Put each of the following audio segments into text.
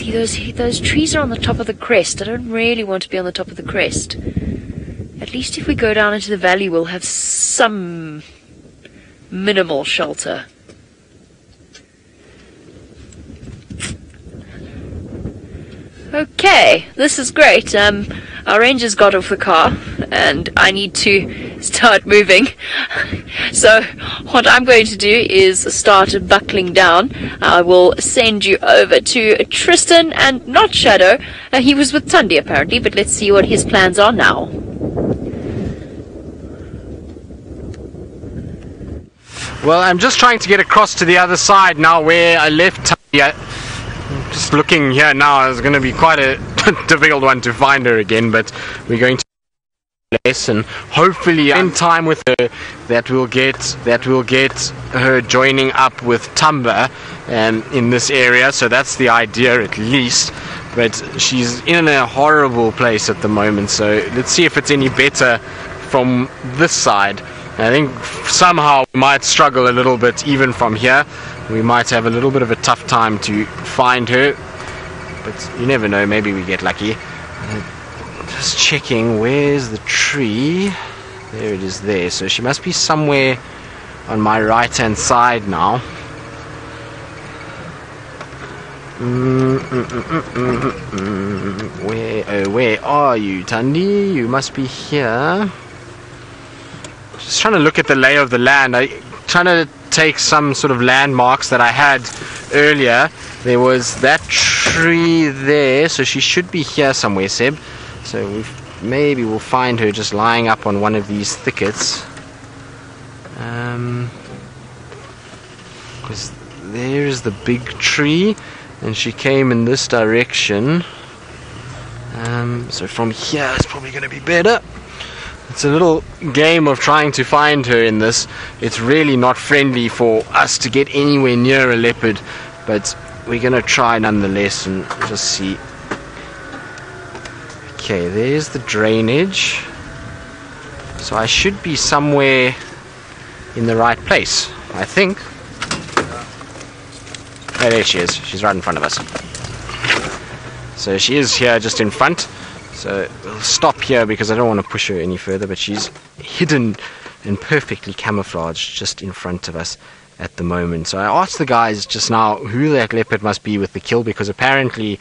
See, those trees are on the top of the crest. I don't really want to be on the top of the crest. At least if we go down into the valley, we'll have some minimal shelter. Okay, this is great. Our rangers got off the car and I need to start moving. So what I'm going to do is start buckling down. I will send you over to Tristan and not Shadow. He was with Tandy apparently, but let's see what his plans are now. Well, I'm just trying to get across to the other side now where I left Tandy. Just looking here now, it's going to be quite a difficult one to find her again, but we're going to less and hopefully in time with her that we'll get her joining up with Tumba in this area. So that's the idea at least, but she's in a horrible place at the moment, so let's see if it's any better from this side. I think somehow we might struggle a little bit even from here. We might have a little bit of a tough time to find her, but you never know, maybe we get lucky. Just checking, where's the tree? There it is there, so she must be somewhere on my right hand side now. Where are you, Tandy? You must be here. Just trying to look at the lay of the land. Trying to take some sort of landmarks that I had earlier. There was that tree there, so she should be here somewhere, Seb. So maybe we'll find her just lying up on one of these thickets. Because there's the big tree, and she came in this direction. So from here it's probably going to be better. It's a little game of trying to find her in this. It's really not friendly for us to get anywhere near a leopard, but we're going to try nonetheless and just see. Okay, there's the drainage. So I should be somewhere in the right place, I think. Oh, there she is. She's right in front of us. So she is here just in front. So we'll stop here because I don't want to push her any further, but she's hidden and perfectly camouflaged just in front of us at the moment. So I asked the guys just now who that leopard must be with the kill, because apparently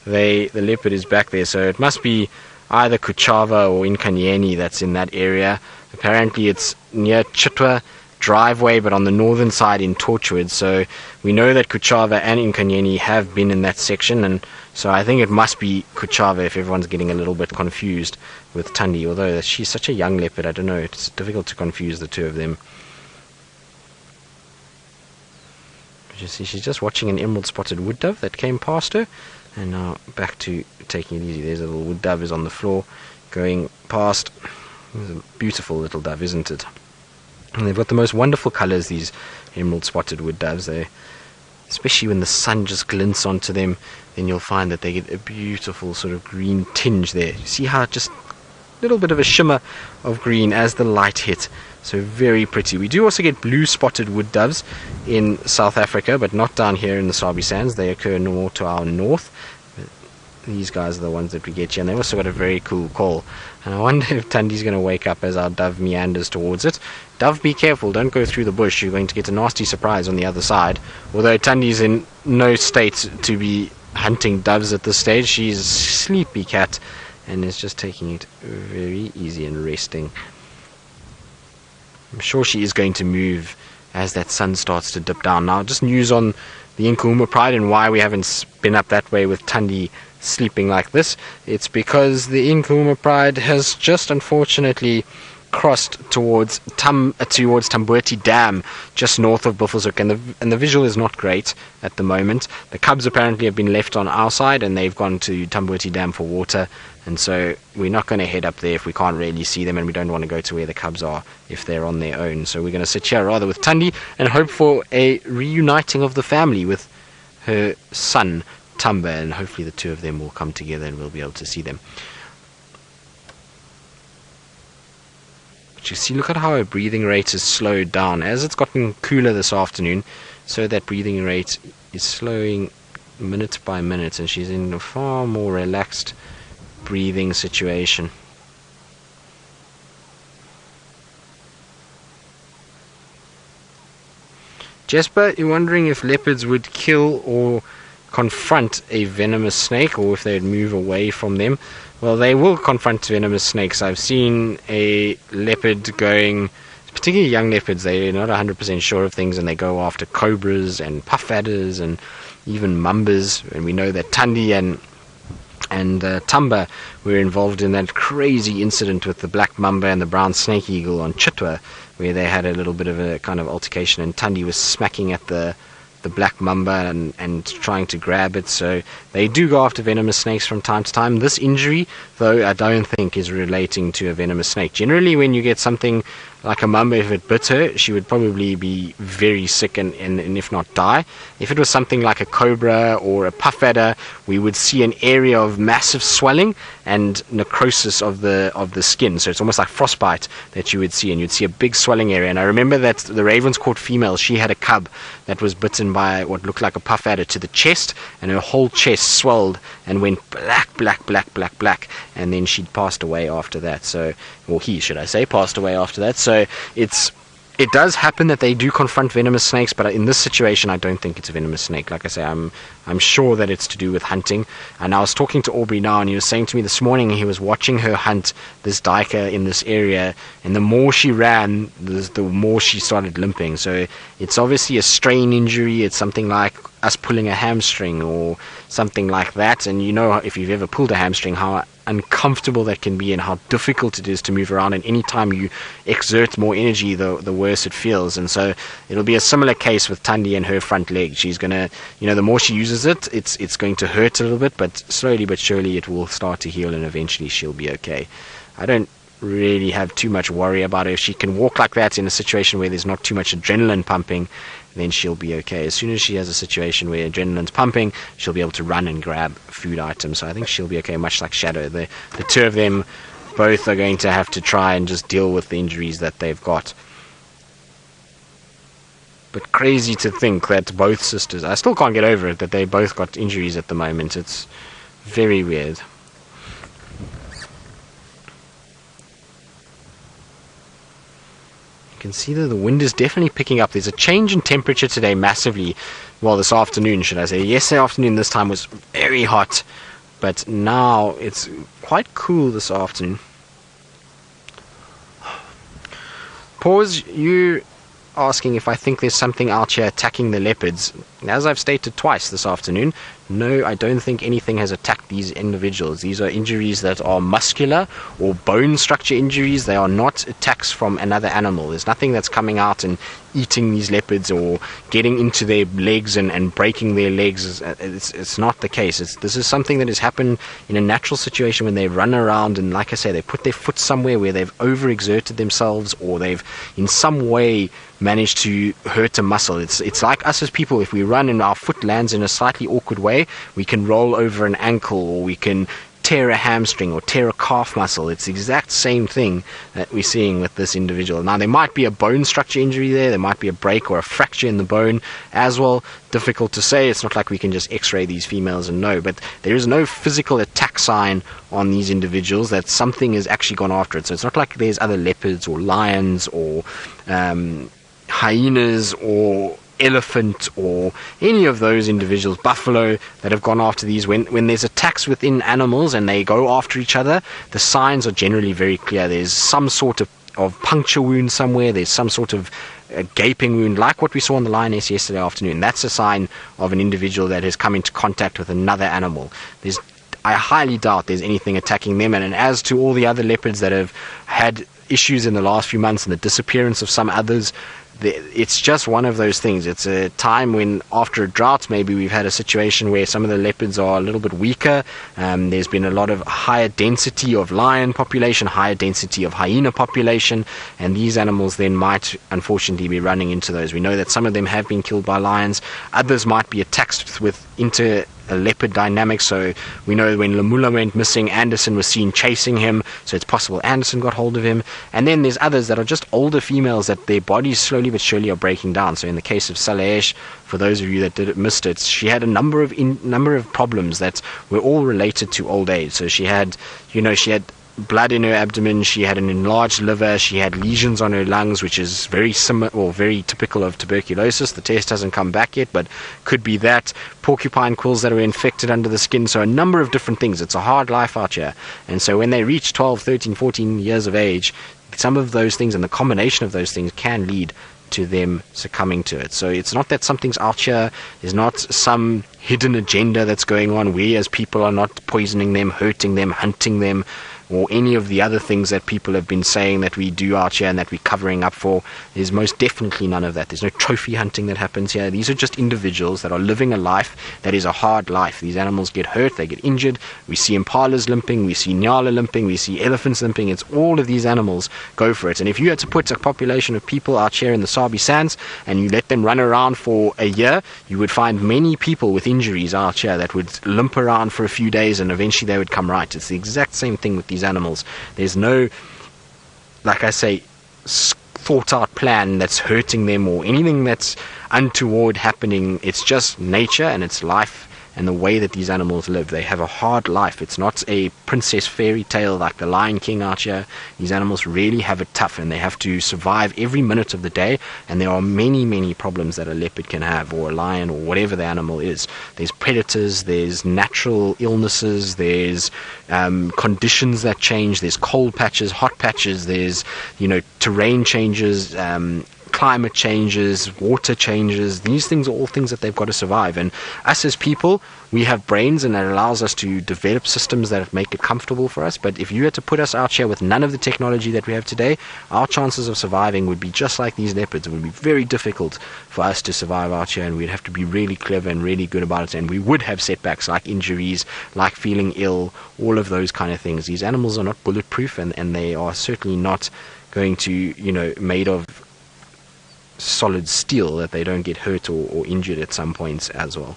the leopard is back there, so it must be either Kuchava or Inkanyeni that's in that area. Apparently it's near Chitwa driveway, but on the northern side in Torchwood. So we know that Kuchava and Inkanyeni have been in that section, and so I think it must be Kuchava if everyone's getting a little bit confused with Thandi, although she's such a young leopard, I don't know, it's difficult to confuse the two of them. But you see, she's just watching an emerald spotted wood dove that came past her, and now back to taking it easy. There's a little wood dove is on the floor going past. It's a beautiful little dove, isn't it? And they've got the most wonderful colors, these emerald spotted wood doves. Especially when the sun just glints onto them, then you'll find that they get a beautiful sort of green tinge there. You see how just a little bit of a shimmer of green as the light hit. So very pretty. We do also get blue spotted wood doves in South Africa, but not down here in the Sabi Sands. They occur more to our north. These guys are the ones that we get here, and they've also got a very cool call. And I wonder if Tandy's going to wake up as our dove meanders towards it. Dove, be careful, don't go through the bush, you're going to get a nasty surprise on the other side. Although Tandy's in no state to be hunting doves at this stage, she's a sleepy cat and is just taking it very easy and resting. I'm sure she is going to move as that sun starts to dip down. Now, just news on the Nkuma Pride and why we haven't been up that way with Tandy sleeping like this. It's because the Nkuma Pride has just unfortunately crossed towards Tambuti Dam, just north of Buffelshoek, and the visual is not great at the moment. The cubs apparently have been left on our side, and they've gone to Tambuti Dam for water, and so we're not going to head up there if we can't really see them, and we don't want to go to where the cubs are if they're on their own. So we're going to sit here rather with Thandi and hope for a reuniting of the family with her son Tumba, and hopefully the two of them will come together and we'll be able to see them. But you see, look at how her breathing rate is slowed down as it's gotten cooler this afternoon. So that breathing rate is slowing minute by minute, and she's in a far more relaxed breathing situation. Jesper, you're wondering if leopards would kill or confront a venomous snake, or if they'd move away from them. Well, they will confront venomous snakes. I've seen a leopard going, particularly young leopards, they're not 100% sure of things, and they go after cobras and puff adders and even mambas. And we know that Tandy and Tumba were involved in that crazy incident with the black mamba and the brown snake eagle on Chitwa, where they had a little bit of a kind of altercation, and Tandy was smacking at the black mamba and trying to grab it. So they do go after venomous snakes from time to time. This injury, though, I don't think is relating to a venomous snake. Generally, when you get something like a mamba, if it bit her, she would probably be very sick and if not die. If it was something like a cobra or a puff adder, we would see an area of massive swelling and necrosis of the skin. So it's almost like frostbite that you would see, and you'd see a big swelling area. And I remember that the Ravenscourt female, she had a cub that was bitten by what looked like a puff adder to the chest, and her whole chest swelled and went black, and then she'd passed away after that. So, or he, should I say, passed away after that. So it does happen that they do confront venomous snakes, but in this situation, I don't think it's a venomous snake. Like I say, I'm sure that it's to do with hunting. And I was talking to Aubrey now, and he was saying to me this morning he was watching her hunt this duiker in this area, and the more she ran, the more she started limping. So it's obviously a strain injury. It's something like us pulling a hamstring or something like that. And you know, if you've ever pulled a hamstring, how uncomfortable that can be and how difficult it is to move around, and any time you exert more energy, the worse it feels. And so it'll be a similar case with Tandy and her front leg. She's gonna, the more she uses it, it's going to hurt a little bit, but slowly but surely it will start to heal, and eventually she'll be okay. I don't really have too much worry about her. If she can walk like that in a situation where there's not too much adrenaline pumping, then she'll be okay. As soon as she has a situation where adrenaline's pumping, she'll be able to run and grab food items. So I think she'll be okay, much like Shadow. The two of them both are going to have to try and just deal with the injuries that they've got. But crazy to think that both sisters, I still can't get over it, that they both got injuries at the moment. It's very weird. You can see that the wind is definitely picking up. There's a change in temperature today massively. Well, this afternoon, should I say. Yesterday afternoon this time was very hot, but now it's quite cool this afternoon. Pause, you asking if I think there's something out here attacking the leopards. As I've stated twice this afternoon, no, I don't think anything has attacked these individuals. These are injuries that are muscular or bone structure injuries. They are not attacks from another animal. There's nothing that's coming out and eating these leopards or getting into their legs and breaking their legs. It's not the case. This is something that has happened in a natural situation when they run around and, like I say, they put their foot somewhere where they've overexerted themselves, or they've in some way managed to hurt a muscle. It's like us as people. If we run and our foot lands in a slightly awkward way, we can roll over an ankle, or we can tear a hamstring or tear a calf muscle. It's the exact same thing that we're seeing with this individual. Now, there might be a bone structure injury there might be a break or a fracture in the bone as well. Difficult to say. It's not like we can just x-ray these females and know, but there is no physical attack sign on these individuals that something has actually gone after it. So it's not like there's other leopards or lions or hyenas or elephant or any of those individuals, buffalo, that have gone after these. When there's attacks within animals and they go after each other, the signs are generally very clear. There's some sort of puncture wound somewhere. There's some sort of a gaping wound, like what we saw on the lioness yesterday afternoon. That's a sign of an individual that has come into contact with another animal. I highly doubt there's anything attacking them. And as to all the other leopards that have had issues in the last few months and the disappearance of some others, it's just one of those things. It's a time when, after a drought, maybe we've had a situation where some of the leopards are a little bit weaker. There's been a lot of higher density of lion population, higher density of hyena population, and these animals then might unfortunately be running into those. We know that some of them have been killed by lions. Others might be attacked with a leopard dynamic. So we know when Lamula went missing, Anderson was seen chasing him, so it's possible Anderson got hold of him. And then there's others that are just older females that their bodies slowly but surely are breaking down. So in the case of Salesh, for those of you that missed it, she had a number of problems that were all related to old age. So she had blood in her abdomen, she had an enlarged liver, she had lesions on her lungs, which is very similar or very typical of tuberculosis. The test hasn't come back yet, but could be that. Porcupine quills that are infected under the skin. So a number of different things. It's a hard life out here. And so when they reach 12, 13, 14 years of age, some of those things and the combination of those things can lead to them succumbing to it. So it's not that something's out here. There's not some hidden agenda that's going on. We as people are not poisoning them, hurting them, hunting them, or any of the other things that people have been saying that we do out here and that we're covering up for. There's most definitely none of that. There's no trophy hunting that happens here. These are just individuals that are living a life that is a hard life. These animals get hurt, they get injured. We see impalas limping, we see nyala limping, we see elephants limping. It's all of these animals go for it. And if you had to put a population of people out here in the Sabi sands and you let them run around for a year, you would find many people with injuries out here that would limp around for a few days and eventually they would come right. It's the exact same thing with these animals. There's no, like I say, thought out plan that's hurting them or anything that's untoward happening. It's just nature and it's life and the way that these animals live. They have a hard life. It's not a princess fairy tale like the Lion King out here. These animals really have it tough and they have to survive every minute of the day, and there are many problems that a leopard can have, or a lion, or whatever the animal is. There's predators, there's natural illnesses, there's conditions that change, there's cold patches, hot patches, there's terrain changes, climate changes, water changes. These things are all things that they've got to survive. And us as people, we have brains and that allows us to develop systems that make it comfortable for us. But if you had to put us out here with none of the technology that we have today, our chances of surviving would be just like these leopards. It would be very difficult for us to survive out here, and we'd have to be really clever and really good about it. And we would have setbacks like injuries, like feeling ill, all of those kind of things. These animals are not bulletproof, and they are certainly not going to, made of solid steel that they don't get hurt or injured at some points as well.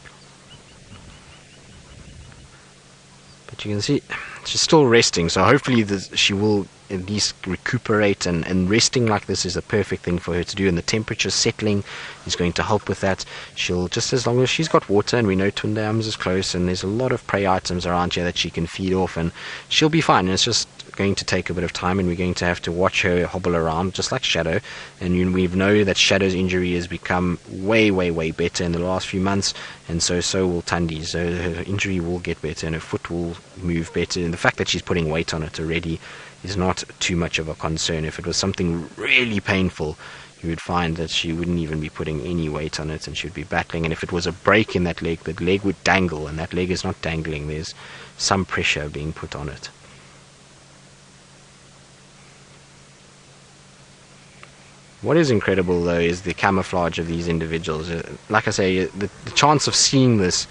But you can see she's still resting, so hopefully she will at least recuperate, and resting like this is a perfect thing for her to do, and the temperature settling is going to help with that. She'll, just as long as she's got water, and we know Thandi Arms is close and there's a lot of prey items around here that she can feed off, and she'll be fine. And it's just going to take a bit of time, and we're going to have to watch her hobble around just like Shadow. And we know that Shadow's injury has become way better in the last few months, and so will Thandi. So her injury will get better and her foot will move better, and the fact that she's putting weight on it already is not too much of a concern. If it was something really painful, you would find that she wouldn't even be putting any weight on it and she would be battling. And if it was a break in that leg would dangle, and that leg is not dangling. There's some pressure being put on it. What is incredible though is the camouflage of these individuals. Like I say, the chance of seeing this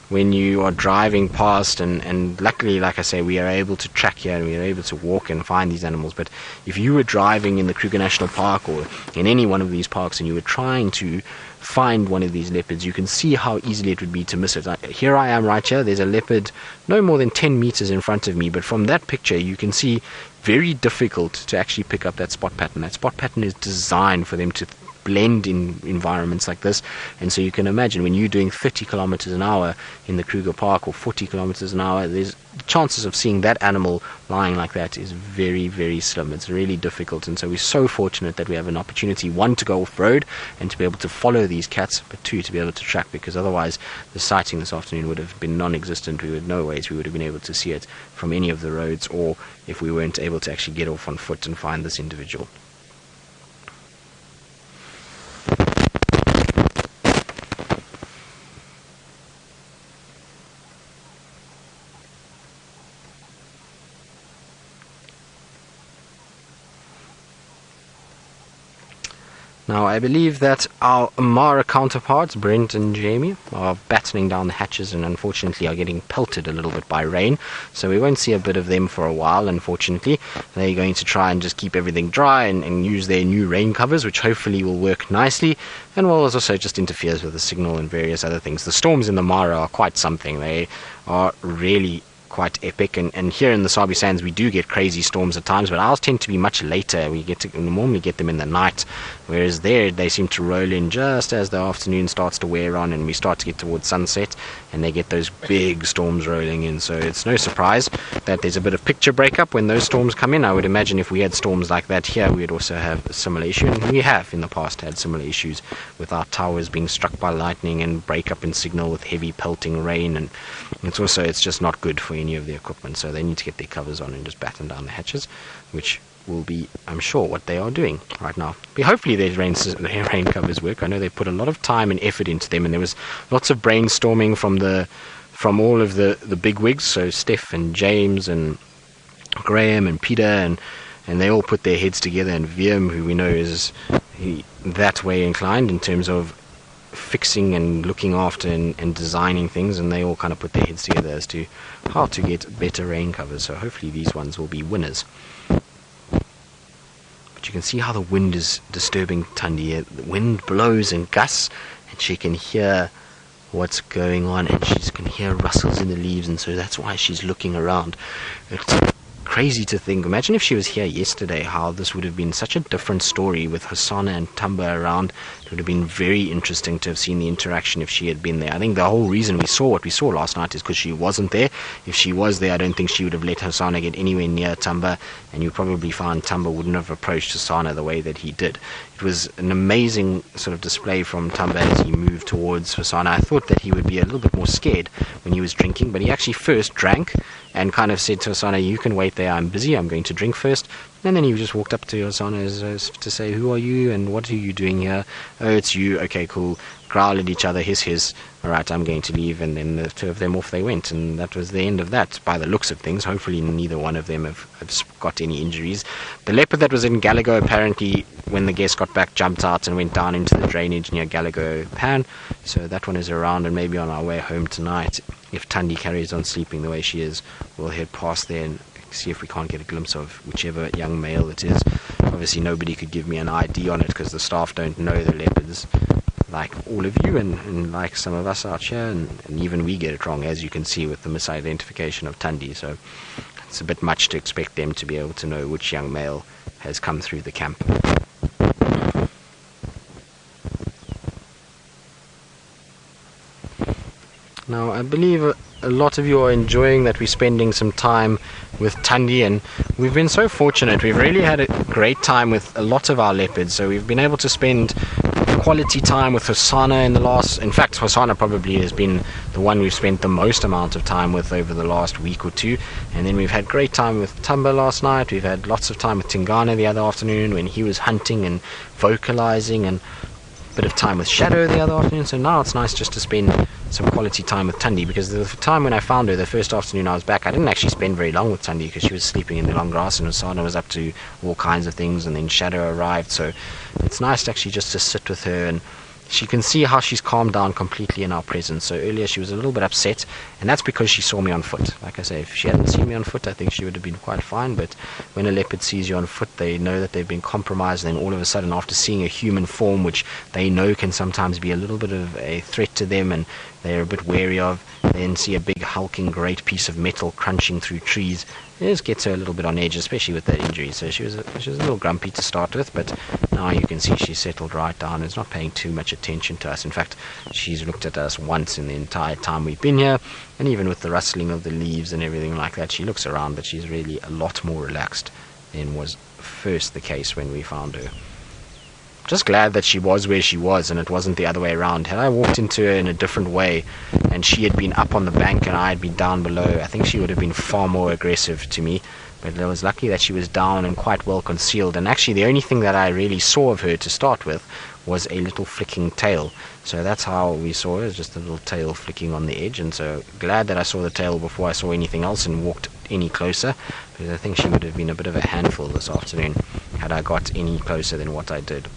when you are driving past, and luckily, like I say, we are able to track here and we are able to walk and find these animals. But if you were driving in the Kruger National Park or in any one of these parks and you were trying to find one of these leopards, you can see how easily it would be to miss it. Here I am right here, there's a leopard no more than 10 meters in front of me, but from that picture you can see very difficult to actually pick up that spot pattern. That spot pattern is designed for them to blend in environments like this, and so you can imagine when you're doing 30 kilometers an hour in the Kruger Park or 40 kilometers an hour, there's chances of seeing that animal lying like that is very slim. It's really difficult, and so we're so fortunate that we have an opportunity, one, to go off-road and to be able to follow these cats, but two, to be able to track, because otherwise the sighting this afternoon would have been non-existent. We would no ways we would have been able to see it from any of the roads, or if we weren't able to actually get off on foot and find this individual. Now, I believe that our Amara counterparts, Brent and Jamie, are battening down the hatches and unfortunately are getting pelted a little bit by rain. So we won't see a bit of them for a while, unfortunately. They're going to try and just keep everything dry and use their new rain covers, which hopefully will work nicely. And well, it also just interferes with the signal and various other things. The storms in the Mara are quite something. They are really quite epic, and here in the Sabi Sands we do get crazy storms at times, but ours tend to be much later. We normally get them in the night, whereas there they seem to roll in just as the afternoon starts to wear on and we start to get towards sunset, and they get those big storms rolling in. So it's no surprise that there's a bit of picture breakup when those storms come in. I would imagine if we had storms like that here, we'd also have a similar issue, and we have in the past had similar issues with our towers being struck by lightning and breakup in signal with heavy pelting rain, and it's just not good for any of the equipment. So they need to get their covers on and just batten down the hatches, which will be, I'm sure, what they are doing right now. But hopefully their rain covers work. I know they put a lot of time and effort into them, and there was lots of brainstorming from all of the big wigs, so Steph and James and Graham and Peter, and they all put their heads together, and Wiem, who we know is that way inclined in terms of fixing and looking after and designing things, and they all kind of put their heads together as to how to get better rain covers. So hopefully these ones will be winners. But you can see how the wind is disturbing Thandi. The wind blows in gusts, and she can hear what's going on, and she can hear rustles in the leaves, and so that's why she's looking around. It's crazy to think. Imagine if she was here yesterday, how this would have been such a different story with Hosanna and Tamba around. It would have been very interesting to have seen the interaction if she had been there. I think the whole reason we saw what we saw last night is because she wasn't there. If she was there, I don't think she would have let Hosanna get anywhere near Tamba, and you probably found Tamba wouldn't have approached Hosanna the way that he did. It was an amazing sort of display from Tamba as he moved towards Hosanna. I thought that he would be a little bit more scared when he was drinking, but he actually first drank and kind of said to Hosanna, "You can wait there, I'm busy, I'm going to drink first." And then he just walked up to Hosanna as to say, "Who are you and what are you doing here?" "Oh, it's you. Okay, cool." Growl at each other, hiss. "Alright, I'm going to leave." And then the two of them, off they went, and that was the end of that by the looks of things. Hopefully neither one of them have got any injuries. The leopard that was in Galago, apparently when the guests got back, jumped out and went down into the drainage near Galago Pan, so that one is around, and maybe on our way home tonight, if Thandi carries on sleeping the way she is, we'll head past there and see if we can't get a glimpse of whichever young male it is. Obviously nobody could give me an ID on it because the staff don't know the leopards like all of you, and like some of us out here, and even we get it wrong, as you can see with the misidentification of Tandy. So it's a bit much to expect them to be able to know which young male has come through the camp. Now, I believe a lot of you are enjoying that we're spending some time with Thandi, and we've been so fortunate. We've really had a great time with a lot of our leopards, so we've been able to spend quality time with Hosanna in fact, Hosanna probably has been the one we've spent the most amount of time with over the last week or two, and then we've had great time with Tamba last night. We've had lots of time with Tingana the other afternoon when he was hunting and vocalizing, and a bit of time with Shadow the other afternoon. So now it's nice just to spend some quality time with Thandi, because the time when I found her the first afternoon I was back, I didn't actually spend very long with Thandi because she was sleeping in the long grass and Hosanna was up to all kinds of things, and then Shadow arrived. So it's nice to actually just to sit with her, and she can see how she's calmed down completely in our presence. So earlier she was a little bit upset, and that's because she saw me on foot. Like I say, if she hadn't seen me on foot, I think she would have been quite fine, but when a leopard sees you on foot, they know that they've been compromised, and then all of a sudden, after seeing a human form, which they know can sometimes be a little bit of a threat to them and they're a bit wary of, then see a big hulking great piece of metal crunching through trees, it just gets her a little bit on edge, especially with that injury. So she was a little grumpy to start with, but now you can see she's settled right down and is not paying too much attention to us. In fact, she's looked at us once in the entire time we've been here, and even with the rustling of the leaves and everything like that, she looks around, but she's really a lot more relaxed than was first the case when we found her. Just glad that she was where she was and it wasn't the other way around. Had I walked into her in a different way and she had been up on the bank and I had been down below, I think she would have been far more aggressive to me. But I was lucky that she was down and quite well concealed, and actually the only thing that I really saw of her to start with was a little flicking tail. So that's how we saw her, just a little tail flicking on the edge, and so glad that I saw the tail before I saw anything else and walked any closer, because I think she would have been a bit of a handful this afternoon had I got any closer than what I did.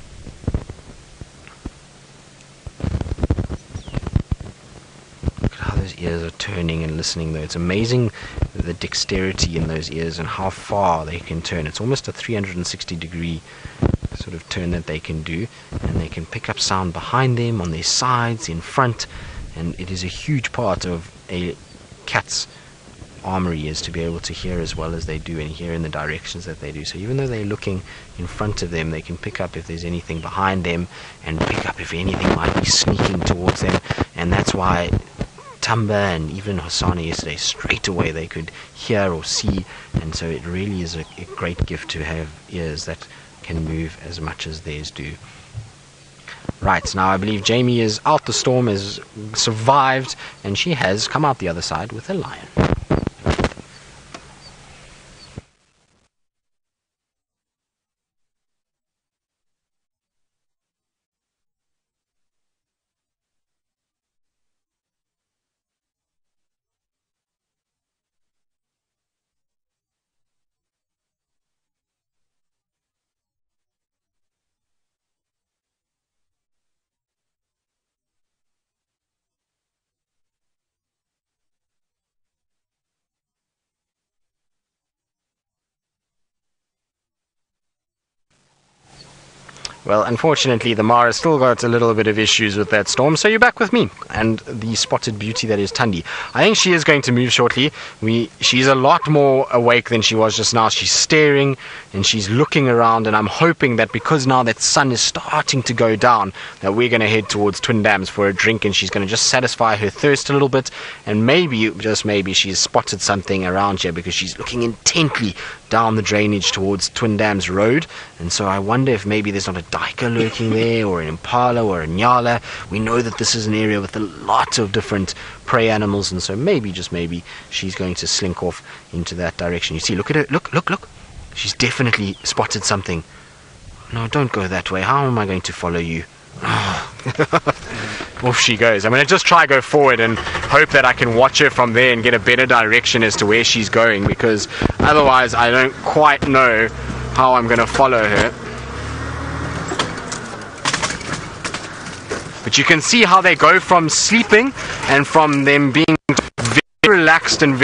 those ears are turning and listening though. It's amazing the dexterity in those ears and how far they can turn. It's almost a 360-degree sort of turn that they can do, and they can pick up sound behind them, on their sides, in front, and it is a huge part of a cat's armory is to be able to hear as well as they do and hear in the directions that they do. So even though they're looking in front of them, they can pick up if there's anything behind them and pick up if anything might be sneaking towards them. And that's why Tamba and even Hosanna yesterday, straight away they could hear or see, and so it really is a great gift to have ears that can move as much as theirs do. Right, now I believe Jamie is out the storm, has survived, and she has come out the other side with a lion. Well, unfortunately, the Mara still got a little bit of issues with that storm, so you're back with me and the spotted beauty that is Thandi. I think she is going to move shortly. She's a lot more awake than she was just now. She's staring and she's looking around, and I'm hoping that because now that sun is starting to go down, that we're going to head towards Twin Dams for a drink, and she's going to just satisfy her thirst a little bit, and maybe, just maybe, she's spotted something around here because she's looking intently down the drainage towards Twin Dams Road. And so I wonder if maybe there's not a duiker lurking there, or an impala, or a nyala. We know that this is an area with a lot of different prey animals, and so maybe, just maybe, she's going to slink off into that direction. You see, look at her, look. She's definitely spotted something. No, don't go that way. How am I going to follow you? Off she goes. I'm going to just try go forward and hope that I can watch her from there and get a better direction as to where she's going, because otherwise I don't quite know how I'm going to follow her. But you can see how they go from sleeping and from them being very relaxed and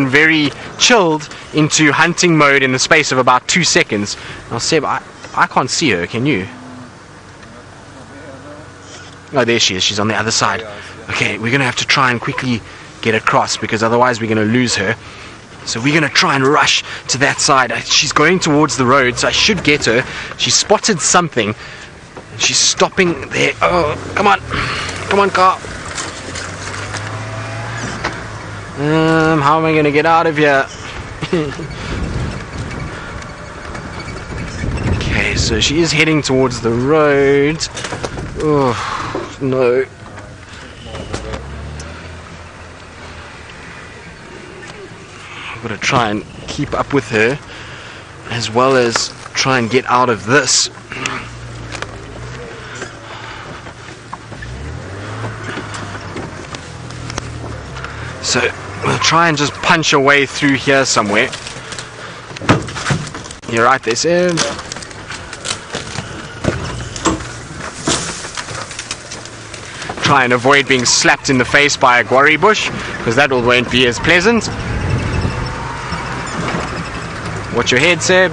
very chilled into hunting mode in the space of about 2 seconds. Now Seb, I can't see her, can you? Oh, there she is. She's on the other side. Okay, we're going to have to try and quickly get across, because otherwise we're going to lose her. So we're going to try and rush to that side. She's going towards the road, so I should get her. She spotted something. She's stopping there. Oh, come on. Come on, car. How am I going to get out of here? Okay, so she is heading towards the road. Oh, no. I've got to try and keep up with her, as well as try and get out of this. So we'll try and just punch our way through here somewhere. You're right there, Seb. Try and avoid being slapped in the face by a guarri bush, because that won't be as pleasant. Watch your head, Seb.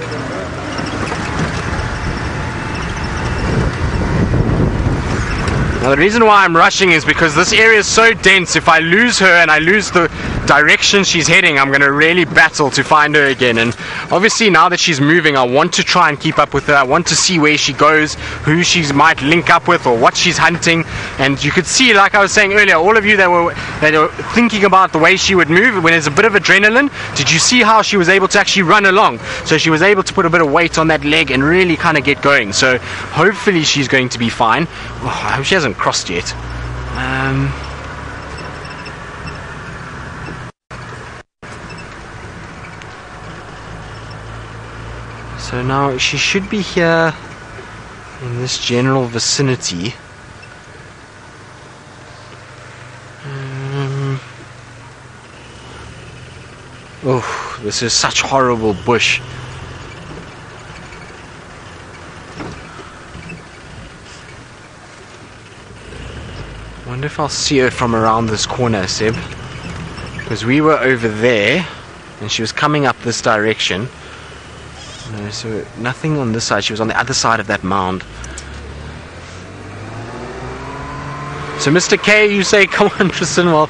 Now the reason why I'm rushing is because this area is so dense. If I lose her and I lose the direction she's heading, I'm going to really battle to find her again. And obviously now that she's moving, I want to try and keep up with her. I want to see where she goes, who she might link up with, or what she's hunting. And you could see, like I was saying earlier, all of you that were thinking about the way she would move when there's a bit of adrenaline, did you see how she was able to actually run along? So she was able to put a bit of weight on that leg and really kind of get going. So hopefully she's going to be fine. Oh, I hope she hasn't crossed yet. So now she should be here in this general vicinity. Oh, this is such horrible bush. wonder if I'll see her from around this corner, Seb. Because we were over there, and she was coming up this direction. No, so nothing on this side. She was on the other side of that mound. So Mr. K, you say, come on, Tristan. Well,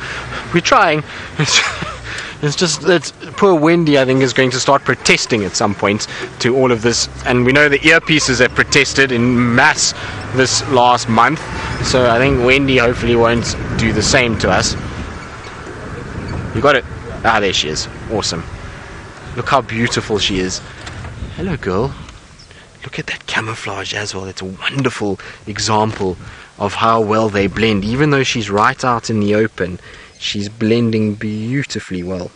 we're trying. It's just that poor Wendy, I think, is going to start protesting at some point to all of this. And we know the earpieces have protested in mass this last month. So I think Wendy hopefully won't do the same to us. You got it? Ah, there she is. Awesome. Look how beautiful she is. Hello, girl. Look at that camouflage as well. It's a wonderful example of how well they blend. Even though she's right out in the open, she's blending beautifully well.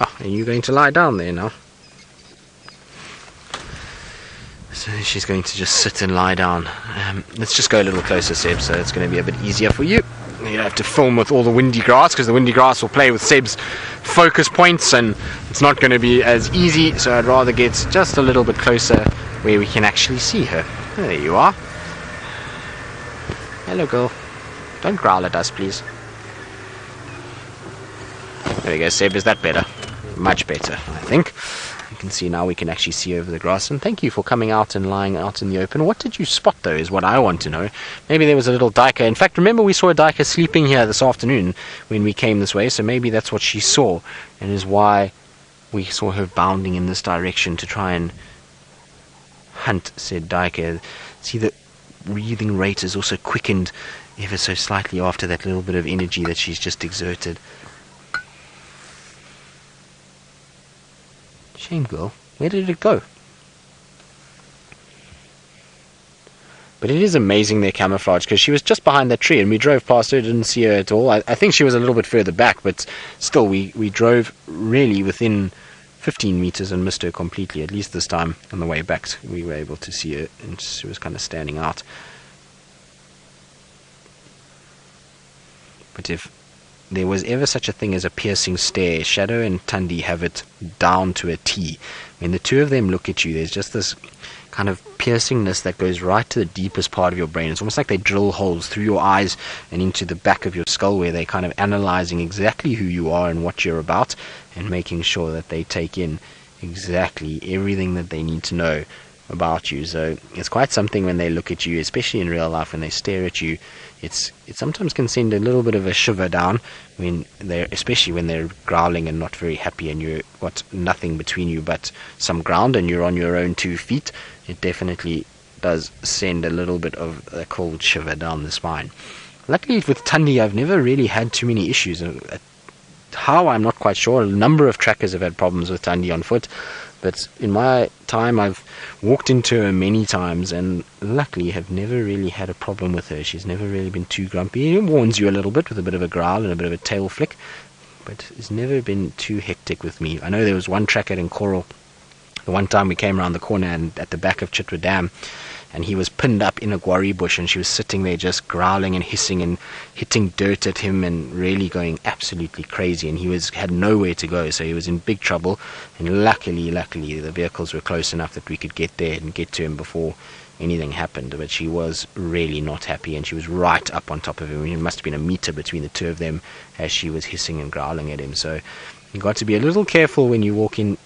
Ah, and you're going to lie down there now. So she's going to just sit and lie down. Let's just go a little closer, Seb, so it's going to be a bit easier for you. You don't have to film with all the windy grass, because the windy grass will play with Seb's focus points and it's not going to be as easy, so I'd rather get just a little bit closer where we can actually see her. There you are. Hello, girl. Don't growl at us, please. There we go, Seb. Is that better? Much better, I think. You can see now we can actually see over the grass. And thank you for coming out and lying out in the open. What did you spot, though, is what I want to know. Maybe there was a little duiker. In fact, remember we saw a duiker sleeping here this afternoon when we came this way. So maybe that's what she saw and is why we saw her bounding in this direction to try and hunt said duiker. See, the breathing rate is also quickened ever so slightly after that little bit of energy that she's just exerted. Shame, girl. Where did it go? But it is amazing their camouflage, because she was just behind that tree and we drove past her, didn't see her at all. I think she was a little bit further back, but still we drove really within 15 meters and missed her completely. At least this time on the way back we were able to see her and she was kind of standing out. But if there was ever such a thing as a piercing stare, Shadow and Tandy have it down to a T. When the two of them look at you, there's just this kind of piercingness that goes right to the deepest part of your brain. It's almost like they drill holes through your eyes and into the back of your skull, where they're kind of analyzing exactly who you are and what you're about, and making sure that they take in exactly everything that they need to know about you. So it's quite something when they look at you, especially in real life. When they stare at you, it sometimes can send a little bit of a shiver down, especially when they're growling and not very happy, and you've got nothing between you but some ground and you're on your own 2 feet. It definitely does send a little bit of a cold shiver down the spine. Luckily with Tandy, I've never really had too many issues. How, I'm not quite sure. A number of trackers have had problems with Tandy on foot, but in my time I've walked into her many times and luckily have never really had a problem with her. She's never really been too grumpy. It warns you a little bit with a bit of a growl and a bit of a tail flick, but it's never been too hectic with me. I know there was one tracker in Coral, the one time we came around the corner and at the back of Chitwa Dam, and he was pinned up in a guarri bush and she was sitting there just growling and hissing and hitting dirt at him and really going absolutely crazy, and he had nowhere to go, so he was in big trouble. And luckily the vehicles were close enough that we could get there and get to him before anything happened. But she was really not happy and she was right up on top of him. It must have been a meter between the two of them as she was hissing and growling at him. So you got to be a little careful when you walk in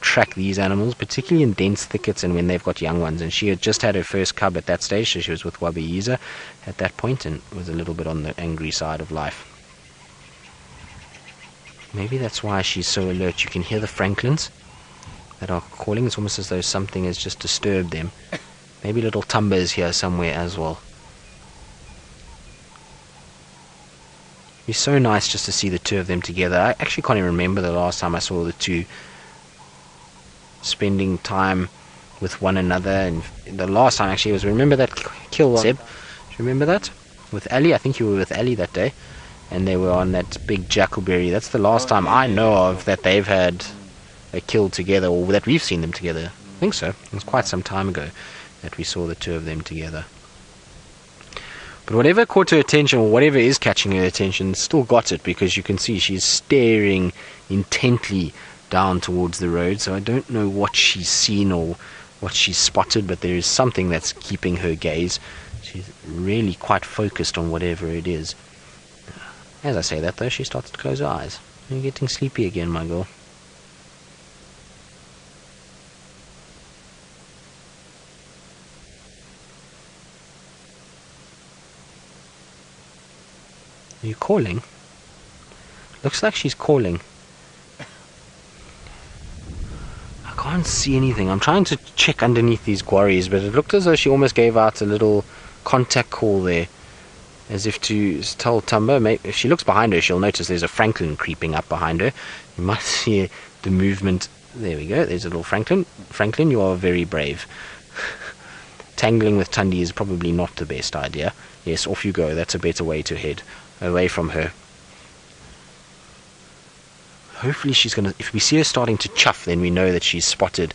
track these animals, particularly in dense thickets and when they've got young ones. And she had just had her first cub at that stage, so she was with Wabiyiza at that point and was a little bit on the angry side of life. Maybe that's why she's so alert. You can hear the francolins that are calling. It's almost as though something has just disturbed them. Maybe little Tumba is here somewhere as well. It'd be so nice just to see the two of them together. I actually can't even remember the last time I saw the two spending time with one another. And the last time actually was, remember that kill, Seb? Do you remember that? With Ali? I think you were with Ali that day. And they were on that big jackleberry. That's the last time I know of that they've had a kill together, or that we've seen them together. I think so. It was quite some time ago that we saw the two of them together. But whatever caught her attention, or whatever is catching her attention, still got it, because you can see she's staring intently down towards the road. So I don't know what she's seen or what she's spotted, but there is something that's keeping her gaze. She's really quite focused on whatever it is. As I say that though, she starts to close her eyes. You're getting sleepy again, my girl. Are you calling? Looks like she's calling. I can't see anything. I'm trying to check underneath these quarries, but it looked as though she almost gave out a little contact call there, as if to tell Tumba. Maybe if she looks behind her, she'll notice there's a Franklin creeping up behind her. You must see the movement. There we go. There's a little Franklin. Franklin, you are very brave. Tangling with Tandy is probably not the best idea. Yes, off you go. That's a better way to head away from her. Hopefully she's gonna, if we see her starting to chuff, then we know that she's spotted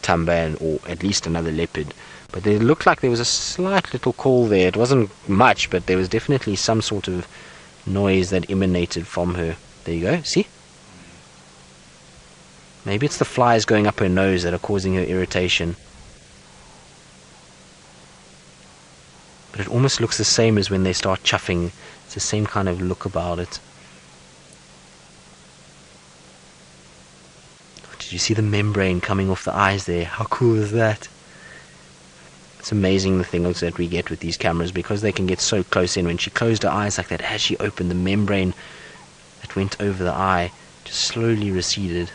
Tumba or at least another leopard. But it looked like there was a slight little call there. It wasn't much, but there was definitely some sort of noise that emanated from her. There you go, see? Maybe it's the flies going up her nose that are causing her irritation. But it almost looks the same as when they start chuffing. It's the same kind of look about it. Did you see the membrane coming off the eyes there? How cool is that? It's amazing the things that we get with these cameras, because they can get so close in. When she closed her eyes like that, as she opened, the membrane that went over the eye just slowly receded.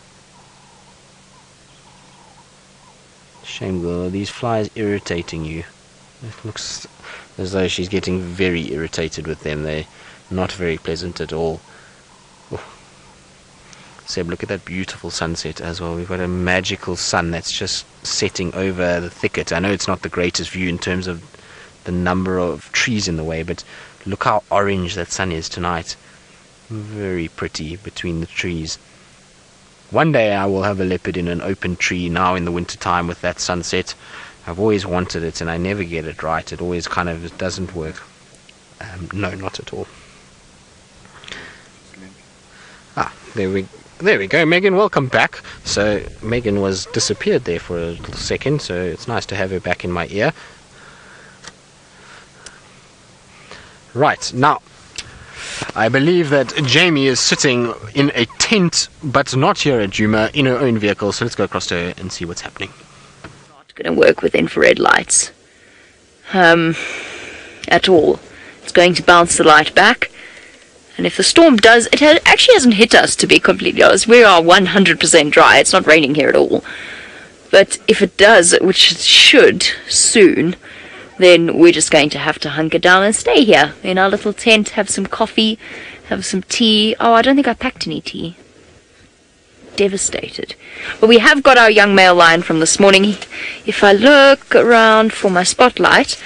Shame, girl. Are these flies irritating you? It looks as though she's getting very irritated with them. They're not very pleasant at all. Seb, look at that beautiful sunset as well. We've got a magical sun that's just setting over the thicket. I know it's not the greatest view in terms of the number of trees in the way, but look how orange that sun is tonight. Very pretty between the trees. One day I will have a leopard in an open tree now in the winter time with that sunset. I've always wanted it and I never get it right. It always kind of doesn't work. No, not at all. There we go, Megan, welcome back. So Megan was disappeared there for a little second, so it's nice to have her back in my ear. Right, now I believe that Jamie is sitting in a tent, but not here at Djuma, in her own vehicle, so let's go across to her and see what's happening. Not going to work with infrared lights at all. It's going to bounce the light back. And if the storm does, it actually hasn't hit us, to be completely honest. We are 100% dry. It's not raining here at all. But if it does, which it should soon, then we're just going to have to hunker down and stay here in our little tent, have some coffee, have some tea. Oh, I don't think I packed any tea. Devastated. But we have got our young male lion from this morning. If I look around for my spotlight,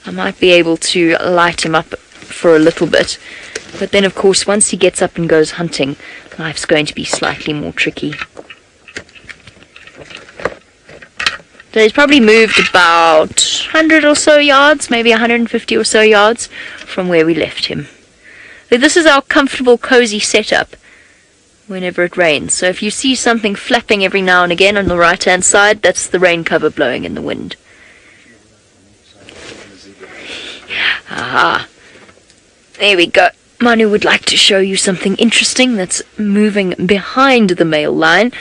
I might be able to light him up for a little bit. But then, of course, once he gets up and goes hunting, life's going to be slightly more tricky. So he's probably moved about 100 or so yards, maybe 150 or so yards from where we left him. So this is our comfortable, cozy setup whenever it rains. So if you see something flapping every now and again on the right-hand side, that's the rain cover blowing in the wind. Aha. There we go. Manu would like to show you something interesting that's moving behind the male lion.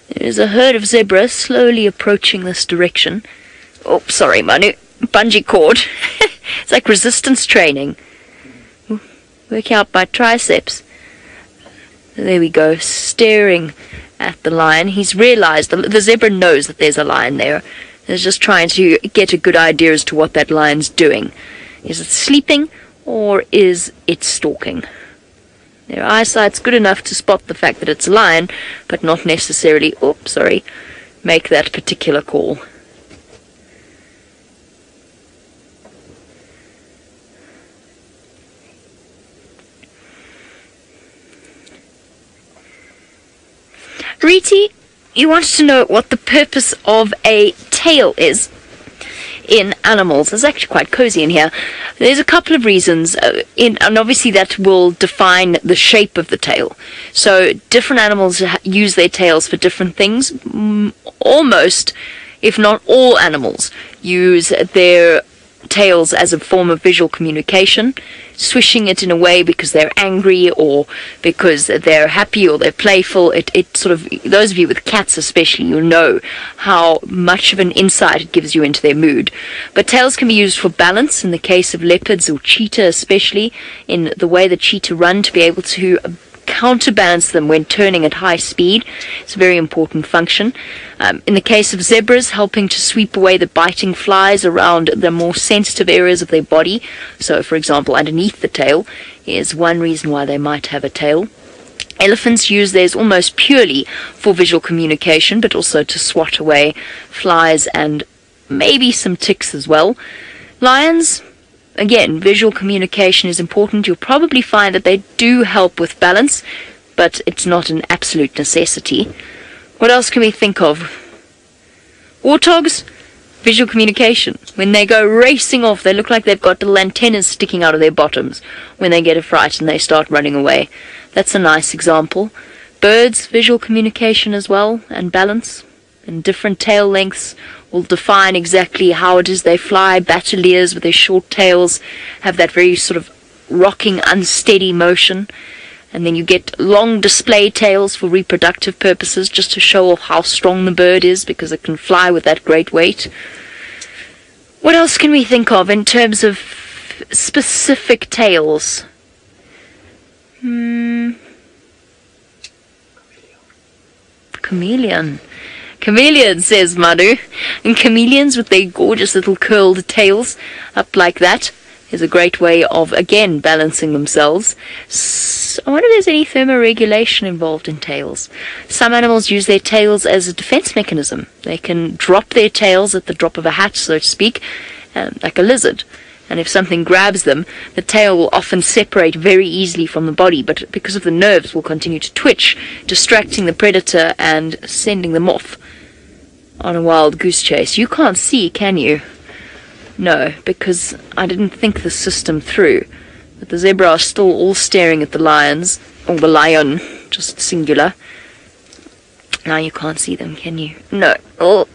There is a herd of zebras slowly approaching this direction. Oh, sorry, Manu. Bungee cord. It's like resistance training. Working out my triceps. There we go, staring at the lion. He's realized, the zebra knows that there's a lion there. He's just trying to get a good idea as to what that lion's doing. Is it sleeping? Or is it stalking? Their eyesight's good enough to spot the fact that it's a lion, but not necessarily, make that particular call. Riti, you wanted to know what the purpose of a tail is in animals. It's actually quite cozy in here. There's a couple of reasons, and obviously that will define the shape of the tail. So different animals use their tails for different things. Almost, if not all animals, use their tails as a form of visual communication, swishing it in a way because they're angry or because they're happy or they're playful. It sort of, those of you with cats especially, you know how much of an insight it gives you into their mood. But tails can be used for balance in the case of leopards or cheetah, especially in the way the cheetah run, to be able to counterbalance them when turning at high speed. It's a very important function. In the case of zebras, helping to sweep away the biting flies around the more sensitive areas of their body. So, for example, underneath the tail is one reason why they might have a tail. Elephants use theirs almost purely for visual communication, but also to swat away flies and maybe some ticks as well. Lions, again, visual communication is important. You'll probably find that they do help with balance, but it's not an absolute necessity. What else can we think of? Warthogs, visual communication. When they go racing off, they look like they've got little antennas sticking out of their bottoms when they get a fright and they start running away. That's a nice example. Birds, visual communication as well, and balance. And different tail lengths will define exactly how it is they fly. Bateliers with their short tails have that very sort of rocking, unsteady motion. And then you get long display tails for reproductive purposes, just to show off how strong the bird is, because it can fly with that great weight. What else can we think of in terms of specific tails? Chameleon. Chameleon, says Manu. And chameleons with their gorgeous little curled tails up like that is a great way of, again, balancing themselves. I wonder if there's any thermoregulation involved in tails. Some animals use their tails as a defense mechanism. They can drop their tails at the drop of a hat, so to speak, like a lizard. And if something grabs them, the tail will often separate very easily from the body, but because of the nerves will continue to twitch, distracting the predator and sending them off on a wild goose chase. You can't see, can you? No, because I didn't think the system through. But the zebra are still all staring at the lions, or the lion, just singular. Now you can't see them, can you? No. Oh,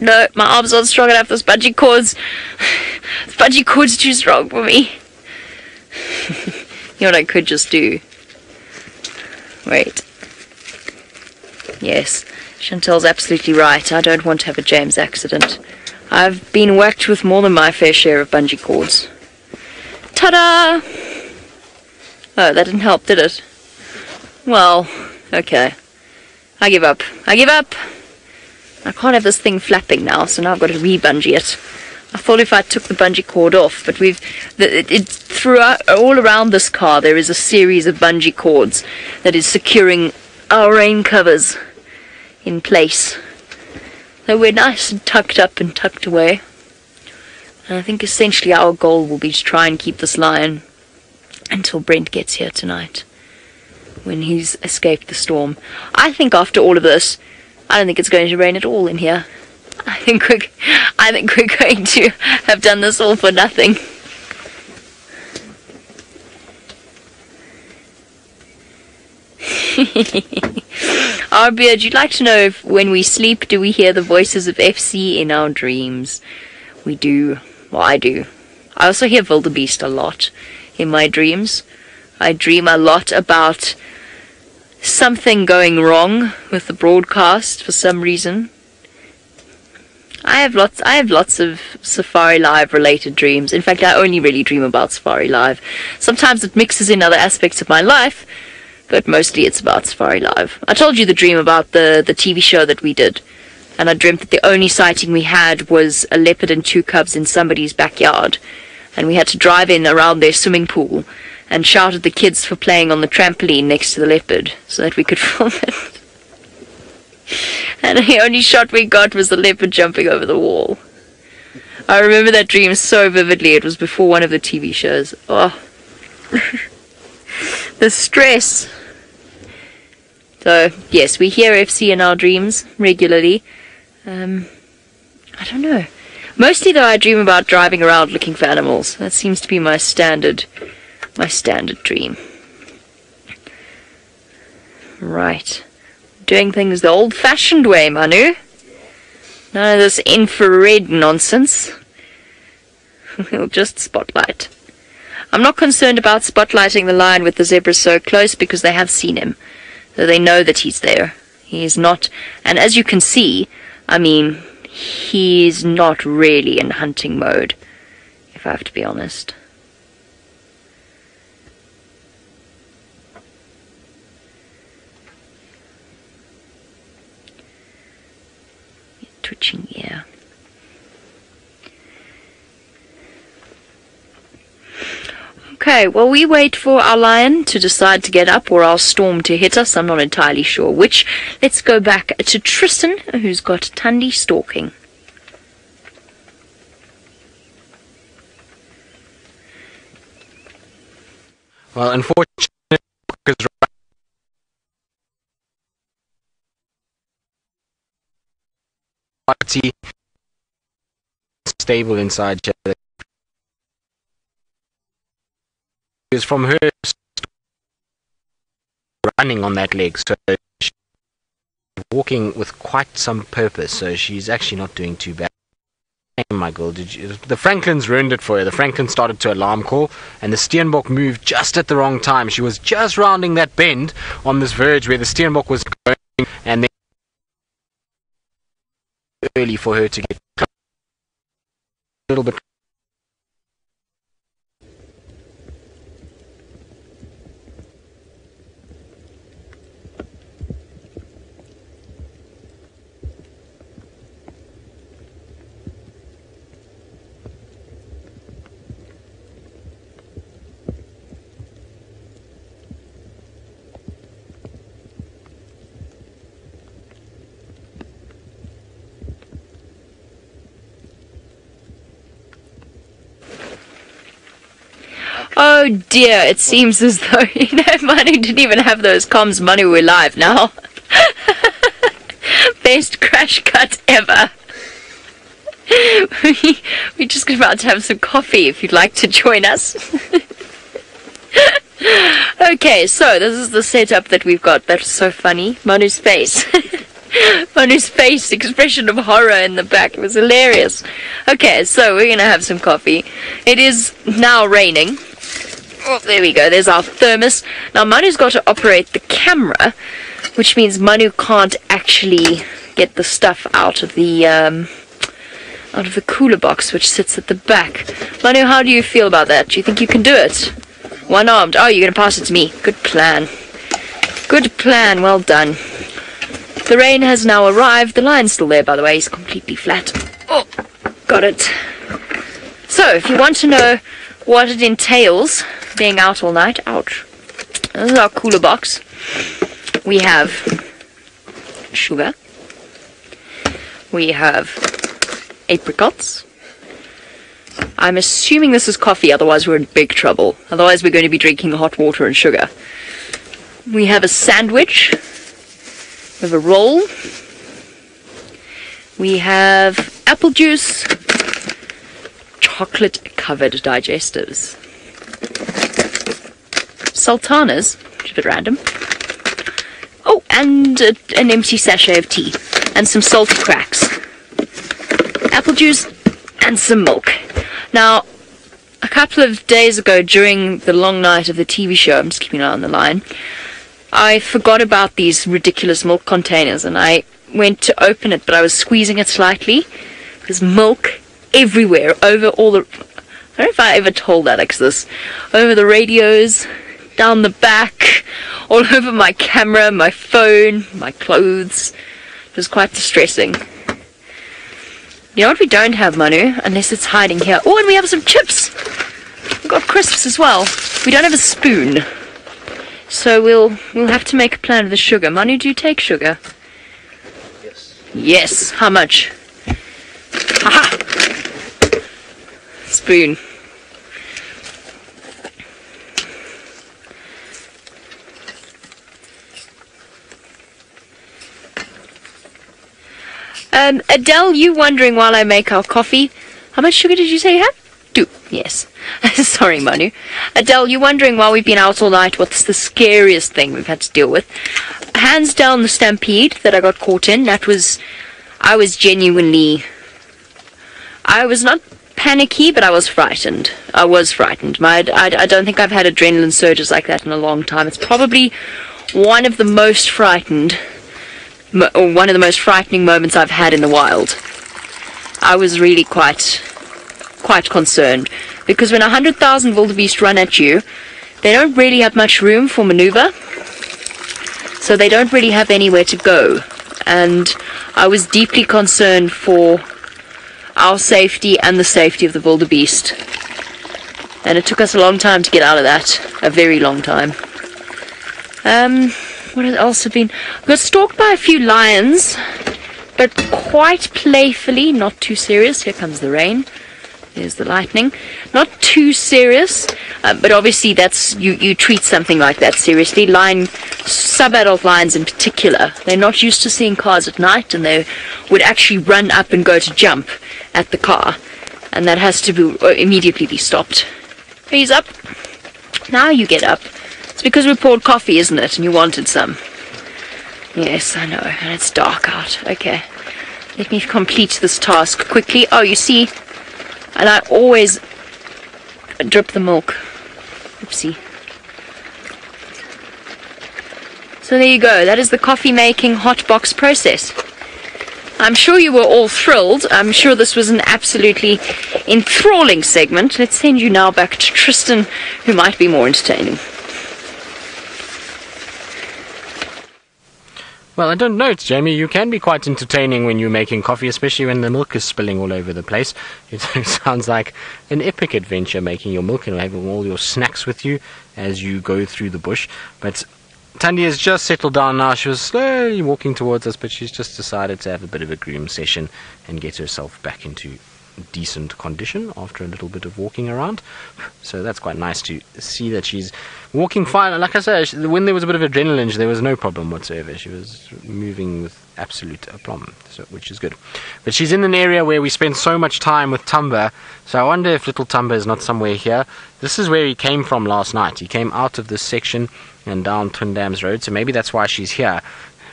no, my arms aren't strong enough. This bungee cord's too strong for me. You know what I could just do? Wait. Yes, Chantel's absolutely right. I don't want to have a James accident. I've been whacked with more than my fair share of bungee cords. Ta-da! Oh, that didn't help, did it? Well, okay. I give up. I can't have this thing flapping now, so now I've got to re-bungee it. I thought if I took the bungee cord off, but throughout, all around this car, there is a series of bungee cords that is securing our rain covers in place. So we're nice and tucked up and tucked away. And I think essentially our goal will be to try and keep this lion until Brent gets here tonight, when he's escaped the storm. I think after all of this, I don't think it's going to rain at all in here. I think we're going to have done this all for nothing. Beard, you'd like to know if when we sleep, do we hear the voices of FC in our dreams? We do. Well, I do. I also hear Wildebeest a lot in my dreams. I dream a lot about something going wrong with the broadcast for some reason. I have lots of Safari Live related dreams. In fact, I only really dream about Safari Live. Sometimes it mixes in other aspects of my life, but mostly it's about Safari Live. I told you the dream about the TV show that we did, and I dreamt that the only sighting we had was a leopard and 2 cubs in somebody's backyard, and we had to drive in around their swimming pool and shout at the kids for playing on the trampoline next to the leopard so that we could film it. And the only shot we got was the leopard jumping over the wall. I remember that dream so vividly. It was before one of the TV shows. Oh. The stress. So, yes, we hear FC in our dreams regularly. I don't know. Mostly, though, I dream about driving around looking for animals. That seems to be my standard dream. Right. Doing things the old-fashioned way, Manu. None of this infrared nonsense. we'll just spotlight. I'm not concerned about spotlighting the lion with the zebra so close because they have seen him. So they know that he's there. He's not, and as you can see, I mean, he's not really in hunting mode, if I have to be honest. Twitching ear. Okay, well, we wait for our lion to decide to get up or our storm to hit us. I'm not entirely sure which. Let's go back to Tristan, who's got Tandy stalking. Well, unfortunately, stable inside each other. Is from her running on that leg, so she's walking with quite some purpose, so she's actually not doing too bad. My girl, the Franklins ruined it for her. The Franklin started to alarm call, and the Steenbok moved just at the wrong time. She was just rounding that bend on this verge where the Steenbok was going, and then early for her to get a little bit. Oh dear, it seems as though, Manu didn't even have those comms. Manu, we're live now. Best crash cut ever. We're just about to have some coffee if you'd like to join us. Okay, so this is the setup that we've got. That's so funny. Manu's face. Manu's face, expression of horror in the back. It was hilarious. Okay, so we're going to have some coffee. It is now raining. Oh, there we go. There's our thermos. Now, Manu's got to operate the camera, which means Manu can't actually get the stuff out of the cooler box, which sits at the back. Manu, how do you feel about that? Do you think you can do it? One-armed. Oh, you're going to pass it to me. Good plan. Good plan. Well done. The rain has now arrived. The lion's still there, by the way. He's completely flat. Oh, got it. So, if you want to know what it entails being out all night, ouch. This is our cooler box. We have sugar. We have apricots. I'm assuming this is coffee, otherwise we're in big trouble. Otherwise we're going to be drinking hot water and sugar. We have a sandwich. We have a roll. We have apple juice. Chocolate-covered digestives. Sultanas, which is a bit random. Oh, and an empty sachet of tea. And some salty cracks. Apple juice and some milk. Now, a couple of days ago during the long night of the TV show, I'm just keeping an eye on the line, I forgot about these ridiculous milk containers and I went to open it, but I was squeezing it slightly. There's milk everywhere, over all the... I don't know if I ever told Alex this. Over the radios, down the back, all over my camera, my phone, my clothes. It was quite distressing. You know what we don't have, Manu? Unless it's hiding here. Oh, and we have some chips! We've got crisps as well. We don't have a spoon. So we'll have to make a plan with the sugar. Manu, do you take sugar? Yes. Yes. How much? Haha! Spoon. Adele, you wondering while I make our coffee, how much sugar did you say you have? 2. Yes. Sorry, Manu. Adele, you wondering while we've been out all night what's the scariest thing we've had to deal with? Hands down the stampede that I got caught in. I was not panicky, but I was frightened. I don't think I've had adrenaline surges like that in a long time. It's probably one of the most frightening moments I've had in the wild. I was really quite concerned, because when 100,000 wildebeest run at you, they don't really have much room for maneuver, so they don't really have anywhere to go, and I was deeply concerned for our safety and the safety of the wildebeest, and it took us a long time to get out of that, a very long time. What else have been? I got stalked by a few lions, but quite playfully, not too serious. Here comes the rain. There's the lightning. Not too serious, but obviously that's you treat something like that seriously. Sub-adult lions in particular, they're not used to seeing cars at night, and they would actually run up and go to jump at the car, and that has to be immediately be stopped. He's up. Now you get up. It's because we poured coffee, isn't it? And you wanted some. Yes, I know, and it's dark out. Okay, let me complete this task quickly. Oh, you see, and I always drip the milk. Oopsie. So there you go. That is the coffee making hot box process. I'm sure you were all thrilled. I'm sure this was an absolutely enthralling segment. Let's send you now back to Tristan, who might be more entertaining. Well, I don't know, Jamie. You can be quite entertaining when you're making coffee, especially when the milk is spilling all over the place. It sounds like an epic adventure, making your milk and having all your snacks with you as you go through the bush. But Tandy has just settled down now. She was slowly walking towards us, but she's just decided to have a bit of a groom session and get herself back into decent condition after a little bit of walking around. So that's quite nice to see that she's walking fine. Like I said, when there was a bit of adrenaline, there was no problem whatsoever. She was moving with absolute aplomb, which is good. But she's in an area where we spent so much time with Tumba, so I wonder if little Tumba is not somewhere here. This is where he came from last night. He came out of this section and down Twin Dams Road, so maybe that's why she's here.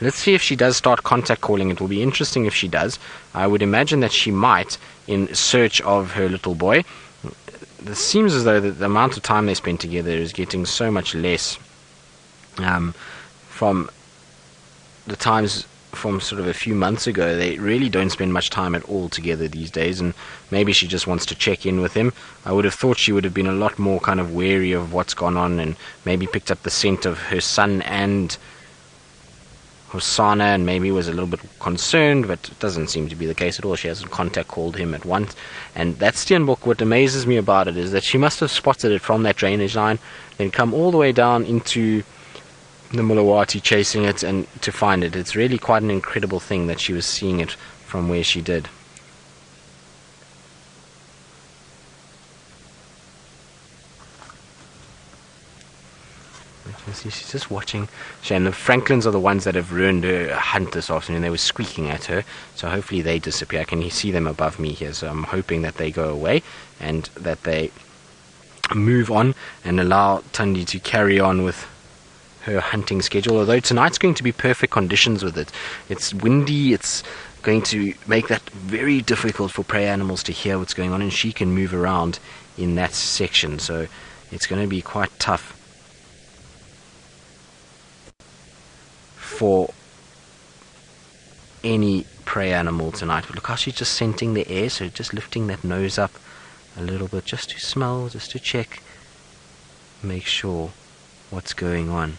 Let's see if she does start contact calling. It will be interesting if she does. I would imagine that she might, in search of her little boy. It seems as though the amount of time they spend together is getting so much less from the times from sort of a few months ago. They really don't spend much time at all together these days, and maybe she just wants to check in with him. I would have thought she would have been a lot more kind of wary of what's gone on, and maybe picked up the scent of her son and Hosanna, and maybe was a little bit concerned, but it doesn't seem to be the case at all. She hasn't contact called him at once. And that Steenbok, what amazes me about it is that she must have spotted it from that drainage line, then come all the way down into the Mulawati chasing it and to find it. It's really quite an incredible thing that she was seeing it from where she did. She's just watching. And the Franklins are the ones that have ruined her hunt this afternoon. They were squeaking at her, so hopefully they disappear. I can see them above me here, so I'm hoping that they go away and that they move on and allow Thandi to carry on with her hunting schedule. Although tonight's going to be perfect conditions with it. It's windy, it's going to make that very difficult for prey animals to hear what's going on, and she can move around in that section, so it's going to be quite tough for any prey animal tonight. But look how she's just scenting the air, so just lifting that nose up a little bit just to smell, just to check, make sure what's going on.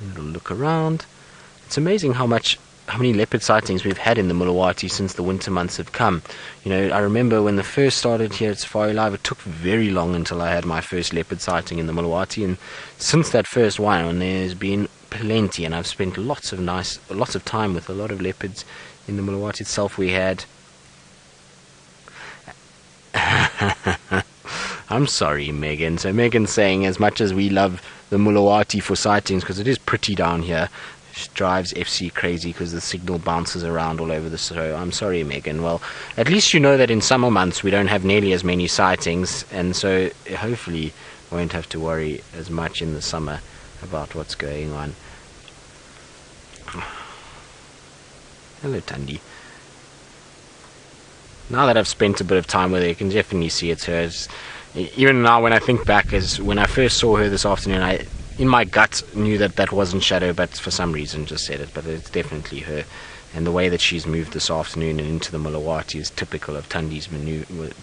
A little look around. It's amazing how many leopard sightings we've had in the Mulawati since the winter months have come. You know, I remember when the first started here at Safari Live, it took very long until I had my first leopard sighting in the Mulawati, and since that first one, there's been plenty, and I've spent lots of time with a lot of leopards in the Mulawati itself. We had I'm sorry, Megan. So Megan's saying, as much as we love the Mulawati for sightings, because it is pretty down here, drives FC crazy because the signal bounces around all over the show. I'm sorry, Megan. Well, at least you know that in summer months we don't have nearly as many sightings, and so hopefully won't have to worry as much in the summer about what's going on. Hello, Tandy. Now that I've spent a bit of time with her, you can definitely see it's her. Even now, when I think back, as when I first saw her this afternoon, I, in my gut, knew that that wasn't Shadow, but for some reason just said it. But it's definitely her. And the way that she's moved this afternoon and into the Mulawati is typical of Tandy's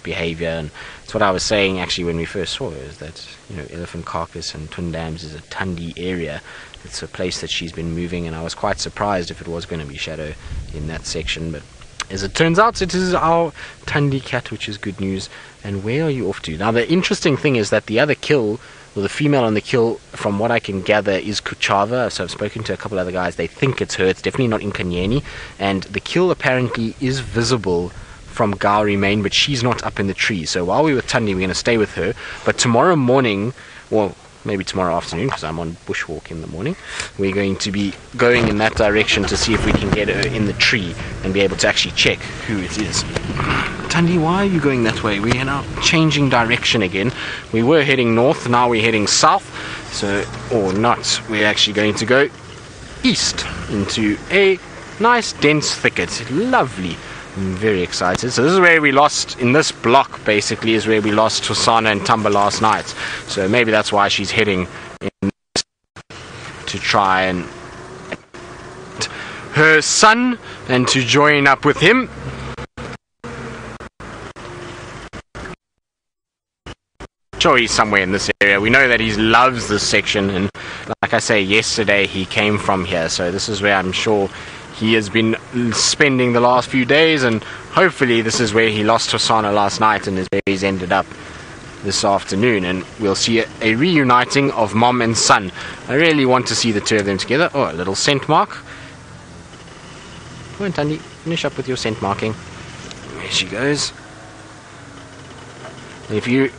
behavior. And it's what I was saying actually when we first saw her, is that, you know, Elephant Carcass and Twin Dams is a Tandy area. It's a place that she's been moving, and I was quite surprised if it was going to be Shadow in that section. But as it turns out, it is our Tandy cat, which is good news. And where are you off to? Now, the interesting thing is that the other kill, well, the female on the kill, from what I can gather, is Kuchava. So I've spoken to a couple other guys. They think it's her. It's definitely not Nkanyeni. And the kill apparently is visible from Gowrie Main, but she's not up in the tree. So while we're with Tandy, we're going to stay with her. But tomorrow morning, well, maybe tomorrow afternoon, because I'm on bushwalk in the morning, we're going to be going in that direction to see if we can get her in the tree and be able to actually check who it is. Tandy, why are you going that way? We are now changing direction again. We were heading north, now we're heading south. So, or not, we're actually going to go east into a nice dense thicket. Lovely. I'm very excited. So this is where we lost, in this block basically, is where we lost Hosana and Tamba last night. So maybe that's why she's heading in to try and her son and to join up with him. Sure, he's somewhere in this area. We know that he loves this section, and like I say, yesterday he came from here, so this is where I'm sure he has been spending the last few days, and hopefully this is where he lost Hosana last night and is where he's ended up this afternoon, and we'll see a reuniting of mom and son. I really want to see the two of them together. Oh, a little scent mark. Come on, Tandy, finish up with your scent marking. There she goes.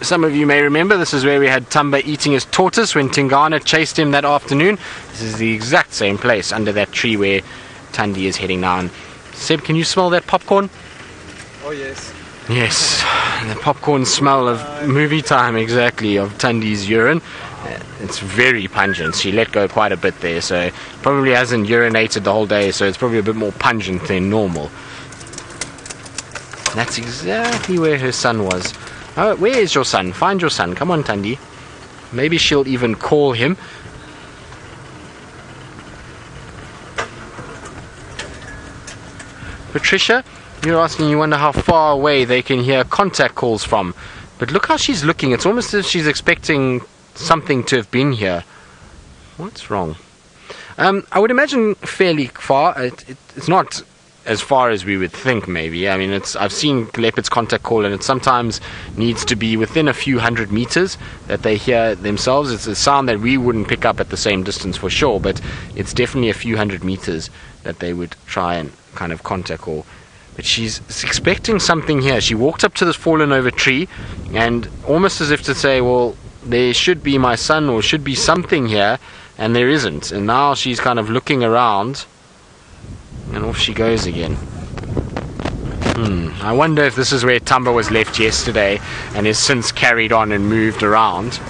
Some of you may remember, this is where we had Tamba eating his tortoise when Tingana chased him that afternoon. This is the exact same place, under that tree where Tandy is heading now. And Seb, can you smell that popcorn? Oh yes. Yes, the popcorn smell of movie time, exactly, of Tandy's urine. It's very pungent. She let go quite a bit there, so probably hasn't urinated the whole day, so it's probably a bit more pungent than normal. That's exactly where her son was. Oh, where is your son? Find your son. Come on, Tandy. Maybe she'll even call him. Patricia, you're asking, you wonder how far away they can hear contact calls from. But look how she's looking. It's almost as if she's expecting something to have been here. What's wrong? I would imagine fairly far. It's not as far as we would think, maybe. I mean, I've seen leopards contact call, and it sometimes needs to be within a few hundred meters that they hear themselves. It's a sound that we wouldn't pick up at the same distance for sure, but it's definitely a few hundred meters that they would try and kind of contact call. But she's expecting something here. She walked up to this fallen over tree, and almost as if to say, well, there should be my son, or should be something here, and there isn't. And now she's kind of looking around, and off she goes again. I wonder if this is where Tamba was left yesterday and has since carried on and moved around.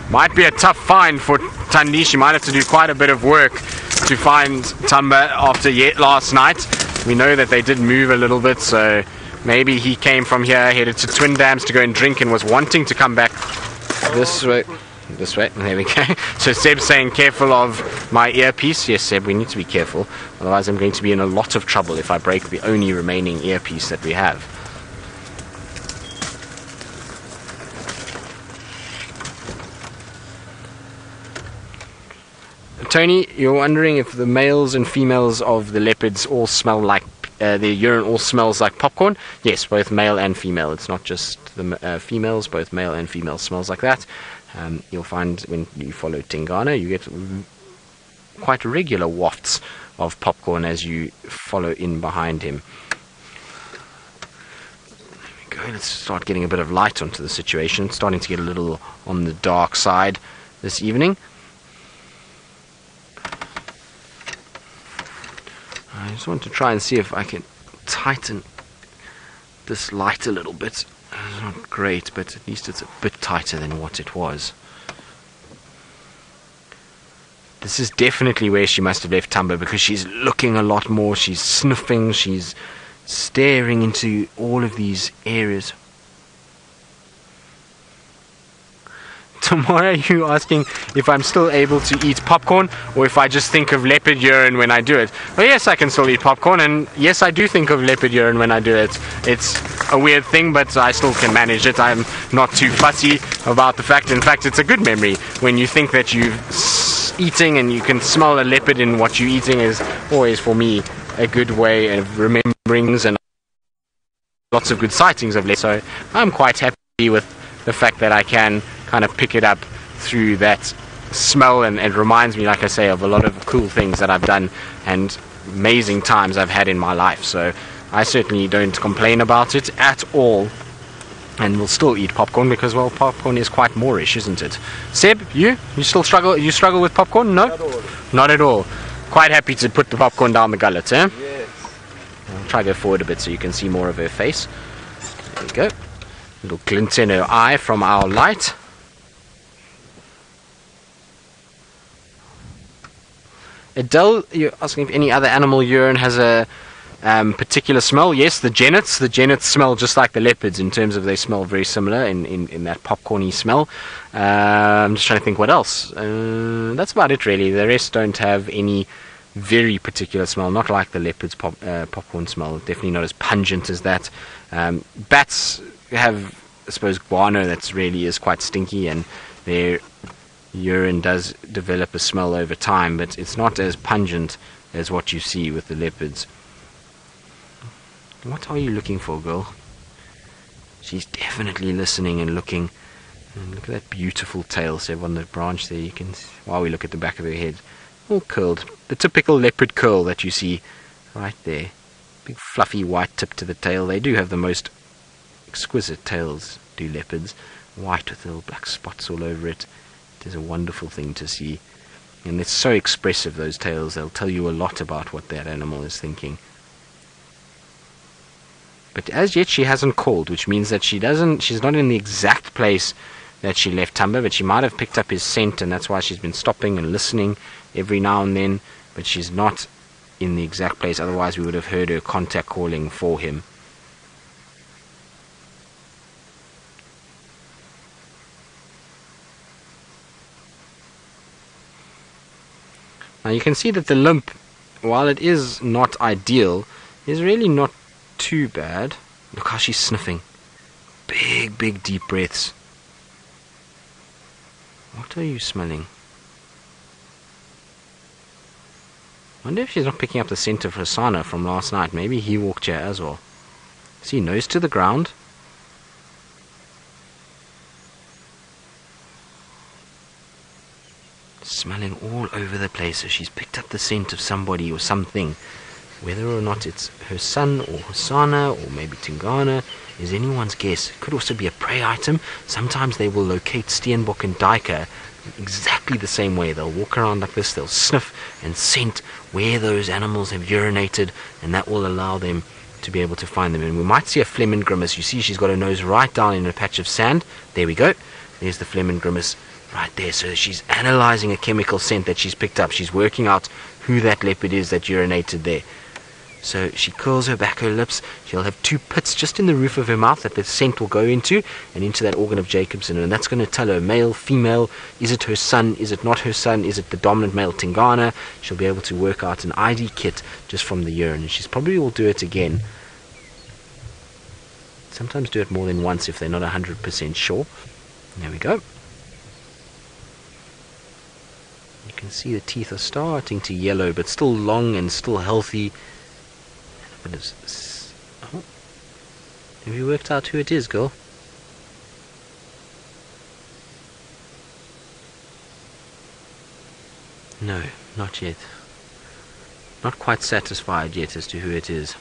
Might be a tough find for Thandi. She might have to do quite a bit of work to find Tamba after last night. We know that they did move a little bit, so maybe he came from here, headed to Twin Dams to go and drink, and was wanting to come back this way. This way, there we go. So Seb's saying, careful of my earpiece. Yes, Seb, we need to be careful. Otherwise I'm going to be in a lot of trouble if I break the only remaining earpiece that we have. Tony, you're wondering if the males and females of the leopards all smell like, their urine all smells like popcorn? Yes, both male and female. It's not just the females, both male and female smells like that. You'll find when you follow Tingana, you get quite regular wafts of popcorn as you follow in behind him. There we go. Let's start getting a bit of light onto the situation. It's starting to get a little on the dark side this evening. I just want to try and see if I can tighten this light a little bit. It's not great, but at least it's a bit tighter than what it was. This is definitely where she must have left Tumba, because she's looking a lot more, she's sniffing, she's staring into all of these areas. Tomorrow you asking if I'm still able to eat popcorn, or if I just think of leopard urine when I do it. Well, yes, I can still eat popcorn, and yes, I do think of leopard urine when I do it. It's a weird thing, but I still can manage it. I'm not too fussy about the fact. In fact, it's a good memory when you think that you're eating and you can smell a leopard in what you're eating. Is always, for me, a good way of remembering, and lots of good sightings of leopard. So I'm quite happy with the fact that I can kind of pick it up through that smell, and it reminds me, like I say, of a lot of cool things that I've done and amazing times I've had in my life. So I certainly don't complain about it at all, and we'll still eat popcorn because, well, popcorn is quite Moorish, isn't it? Seb, you still struggle? You struggle with popcorn? No, not at all. Quite happy to put the popcorn down the gullet, eh? Yes. I'll try to go forward a bit so you can see more of her face. There we go. Little glint in her eye from our light. Adele, you're asking if any other animal urine has a particular smell. Yes, the genets. The genets smell just like the leopards in terms of they smell very similar in that popcorny smell. I'm just trying to think what else. That's about it really. The rest don't have any very particular smell, not like the leopard's popcorn smell. Definitely not as pungent as that. Bats have, I suppose, guano that really is quite stinky, and their urine does develop a smell over time, but it's not as pungent as what you see with the leopards. What are you looking for, girl? She's definitely listening and looking. And look at that beautiful tail, Seb, on the branch there. You can, while we look at the back of her head, all curled. The typical leopard curl that you see right there. Big fluffy white tip to the tail. They do have the most exquisite tails, do leopards. White with little black spots all over it. It is a wonderful thing to see, and it's so expressive, those tails. They'll tell you a lot about what that animal is thinking. But as yet she hasn't called, which means that she's not in the exact place that she left Tumba, but she might have picked up his scent, and that's why she's been stopping and listening every now and then, but she's not in the exact place. Otherwise we would have heard her contact calling for him. Now you can see that the limp, while it is not ideal, is really not too bad. Look how she's sniffing. Big deep breaths. What are you smelling? Wonder if she's not picking up the scent of Hosanna from last night. Maybe he walked here as well. See, nose to the ground. Smelling all over the place. So she's picked up the scent of somebody or something. Whether or not it's her son or Hosanna or maybe Tingana is anyone's guess. It could also be a prey item. Sometimes they will locate Steenbok and Duiker exactly the same way. They'll walk around like this. They'll sniff and scent where those animals have urinated, and that will allow them to be able to find them. And we might see a Flehmen grimace. You see she's got her nose right down in a patch of sand. There we go. There's the Flehmen grimace right there. So she's analyzing a chemical scent that she's picked up. She's working out who that leopard is that urinated there. So she curls her back, her lips. She'll have two pits just in the roof of her mouth that the scent will go into, and into that organ of Jacobson, and that's going to tell her male, female, is it her son, is it not her son, is it the dominant male Tingana. She'll be able to work out an ID kit just from the urine, and she's probably will do it again. Sometimes do it more than once if they're not 100% sure. There we go. You can see the teeth are starting to yellow, but still long and still healthy. But it's, oh, have you worked out who it is, girl? No, not yet. Not quite satisfied yet as to who it is.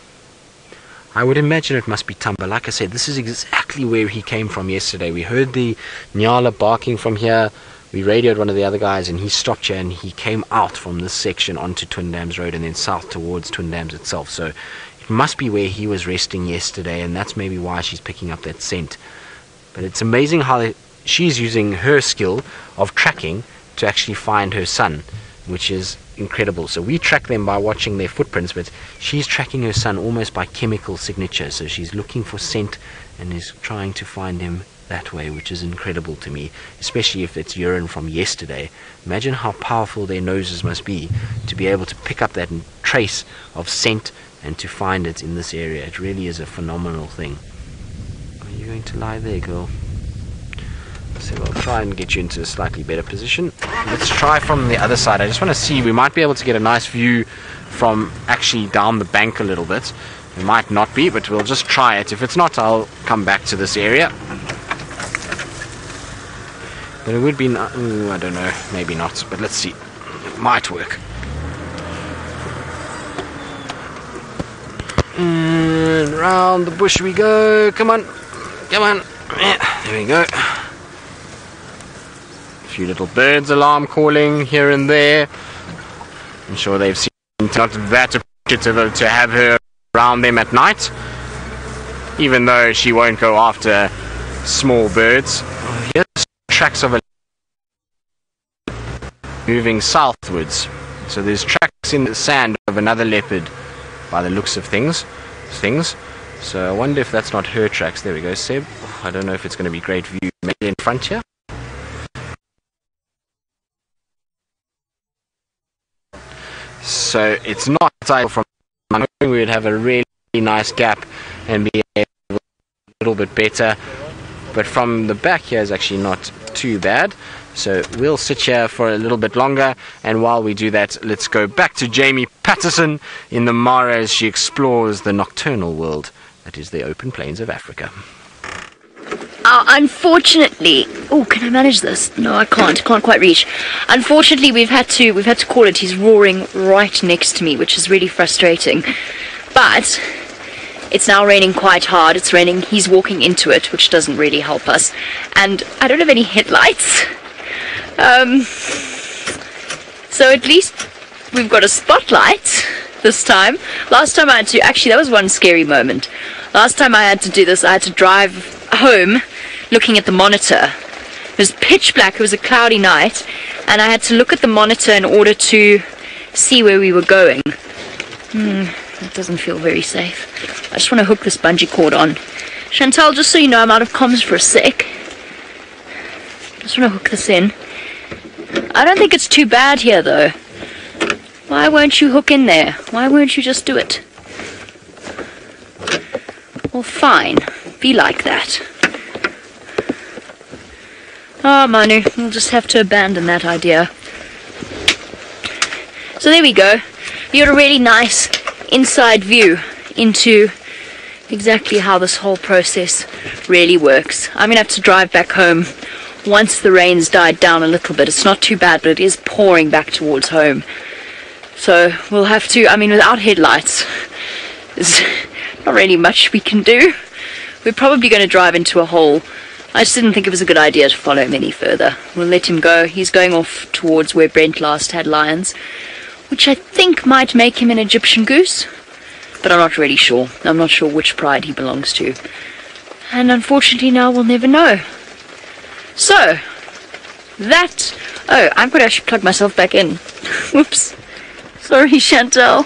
I would imagine it must be Tumba. Like I said, this is exactly where he came from yesterday. We heard the Nyala barking from here. We radioed one of the other guys, and he stopped here, and he came out from this section onto Twin Dams Road and then south towards Twin Dams itself. So it must be where he was resting yesterday, and that's maybe why she's picking up that scent. But it's amazing how she's using her skill of tracking to actually find her son. which is incredible. So we track them by watching their footprints, but she's tracking her son almost by chemical signature. So she's looking for scent and is trying to find him that way, which is incredible to me, especially if it's urine from yesterday. Imagine how powerful their noses must be to be able to pick up that trace of scent and to find it in this area. It really is a phenomenal thing. Are you going to lie there, girl? So we'll try and get you into a slightly better position. Let's try from the other side. I just want to see, we might be able to get a nice view from actually down the bank a little bit. It might not be, but we'll just try it. If it's not, I'll come back to this area. But it would be, I don't know, maybe not, but let's see. It might work. And round the bush we go. Come on, come on. Yeah, there we go. Few little birds alarm calling here and there. I'm sure they've seen, not that appreciative to have her around them at night, even though she won't go after small birds. Here's tracks of a moving southwards, so there's tracks in the sand of another leopard by the looks of things. So I wonder if that's not her tracks. There we go, Seb. I don't know if it's going to be great view. Maybe in front here. So it's not ideal from I know we would have a really nice gap and be able a little bit better, but from the back here is actually not too bad. So we'll sit here for a little bit longer, and while we do that, let's go back to Jamie Patterson in the Mara as she explores the nocturnal world that is the open plains of Africa. Unfortunately, oh, can I manage this? No, I can't quite reach. Unfortunately, we've had to call it. He's roaring right next to me, which is really frustrating. But it's now raining quite hard. It's raining. He's walking into it, which doesn't really help us. And I don't have any headlights. So at least we've got a spotlight this time. Last time I had to, actually that was one scary moment. Last time I had to do this, I had to drive home looking at the monitor. It was pitch black, it was a cloudy night, and I had to look at the monitor in order to see where we were going. That doesn't feel very safe. I just want to hook this bungee cord on. Chantal, just so you know, I'm out of comms for a sec. Just want to hook this in. I don't think it's too bad here though. Why won't you hook in there? Why won't you just do it? Well, fine. Be like that. Oh, Manu, we'll just have to abandon that idea. So there we go. You got a really nice inside view into exactly how this whole process really works. I'm going to have to drive back home once the rain's died down a little bit. It's not too bad, but it is pouring back towards home. So we'll have to, I mean, without headlights, there's not really much we can do. We're probably going to drive into a hole. I just didn't think it was a good idea to follow him any further. We'll let him go. He's going off towards where Brent last had lions, which I think might make him an Egyptian goose, but I'm not really sure. I'm not sure which pride he belongs to. And unfortunately now we'll never know. So, that... Oh, I'm going to actually plug myself back in. Whoops. Sorry, Chantal.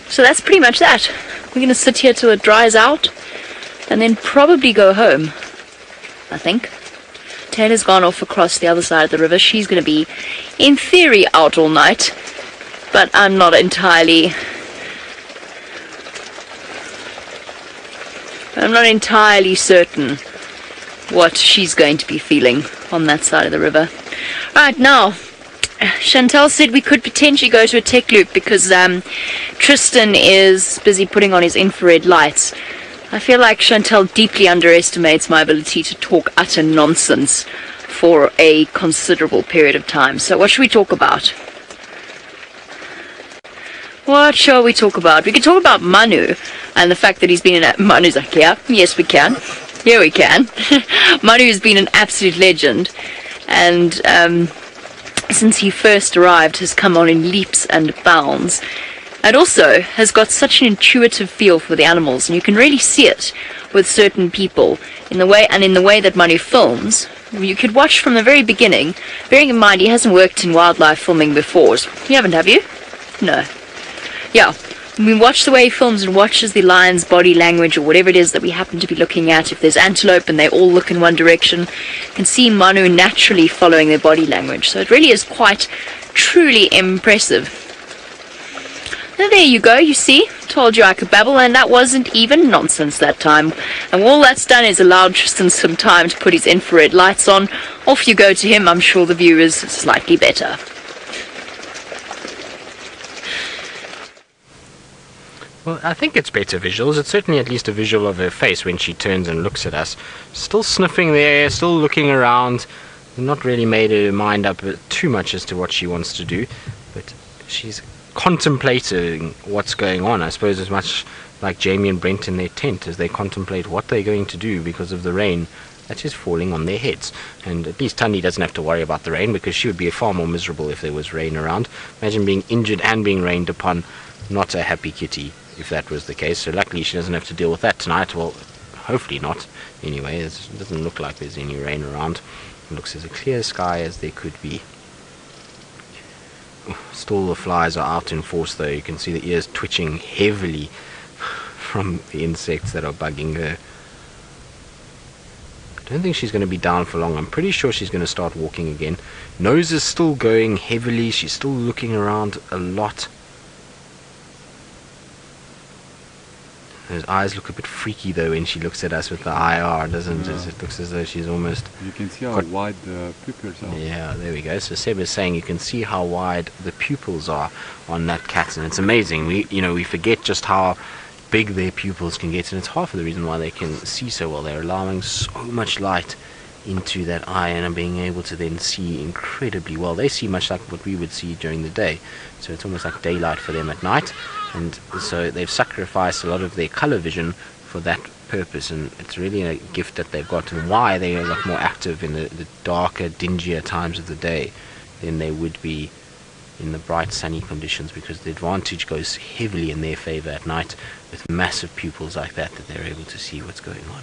So that's pretty much that. We're going to sit here till it dries out, and then probably go home, I think. Taylor's gone off across the other side of the river. She's going to be, in theory, out all night, but I'm not entirely certain what she's going to be feeling on that side of the river. Right, now, Chantal said we could potentially go to a tech loop because Tristan is busy putting on his infrared lights. I feel like Chantal deeply underestimates my ability to talk utter nonsense for a considerable period of time. So what should we talk about? What shall we talk about? We could talk about Manu and the fact that he's been in Manu's like, yeah, yes we can. Yeah, we can. Manu has been an absolute legend, and since he first arrived has come on in leaps and bounds. and also has got such an intuitive feel for the animals, and you can really see it with certain people in the way that Manu films. You could watch from the very beginning, bearing in mind he hasn't worked in wildlife filming before. You haven't, have you? No. Yeah. We watch the way he films and watches the lion's body language or whatever it is that we happen to be looking at. If there's antelope and they all look in one direction, you can see Manu naturally following their body language. So it really is quite truly impressive. Now there you go, you see, told you I could babble, and that wasn't even nonsense that time. And all that's done is allowed Tristan some time to put his infrared lights on. Off you go to him. I'm sure the view is slightly better. Well, I think it's better visuals. It's certainly at least a visual of her face when she turns and looks at us. Still sniffing there, still looking around. Not really made her mind up too much as to what she wants to do, but she's contemplating what's going on, I suppose, as much like Jamie and Brent in their tent as they contemplate what they're going to do because of the rain that is falling on their heads. And at least Thandi doesn't have to worry about the rain, because she would be far more miserable if there was rain around. Imagine being injured and being rained upon. Not a happy kitty if that was the case. So luckily she doesn't have to deal with that tonight. Well, hopefully not. Anyway, it doesn't look like there's any rain around. It looks as a clear sky as there could be. Still the flies are out in force though. You can see the ears twitching heavily from the insects that are bugging her. I don't think she's going to be down for long. I'm pretty sure she's going to start walking again. Nose is still going heavily. She's still looking around a lot. Those eyes look a bit freaky though when she looks at us with the IR, doesn't it? It looks as though she's almost... You can see how wide the pupils are. Yeah, there we go. So Seb is saying you can see how wide the pupils are on that cat, and it's amazing. We forget just how big their pupils can get, and it's half of the reason why they can see so well. They're allowing so much light into that eye and are being able to then see incredibly well. They see much like what we would see during the day, so it's almost like daylight for them at night, and so they've sacrificed a lot of their color vision for that purpose, and it's really a gift that they've got, and why they are a lot more active in the darker, dingier times of the day than they would be in the bright sunny conditions, because the advantage goes heavily in their favor at night with massive pupils like that they're able to see what's going on.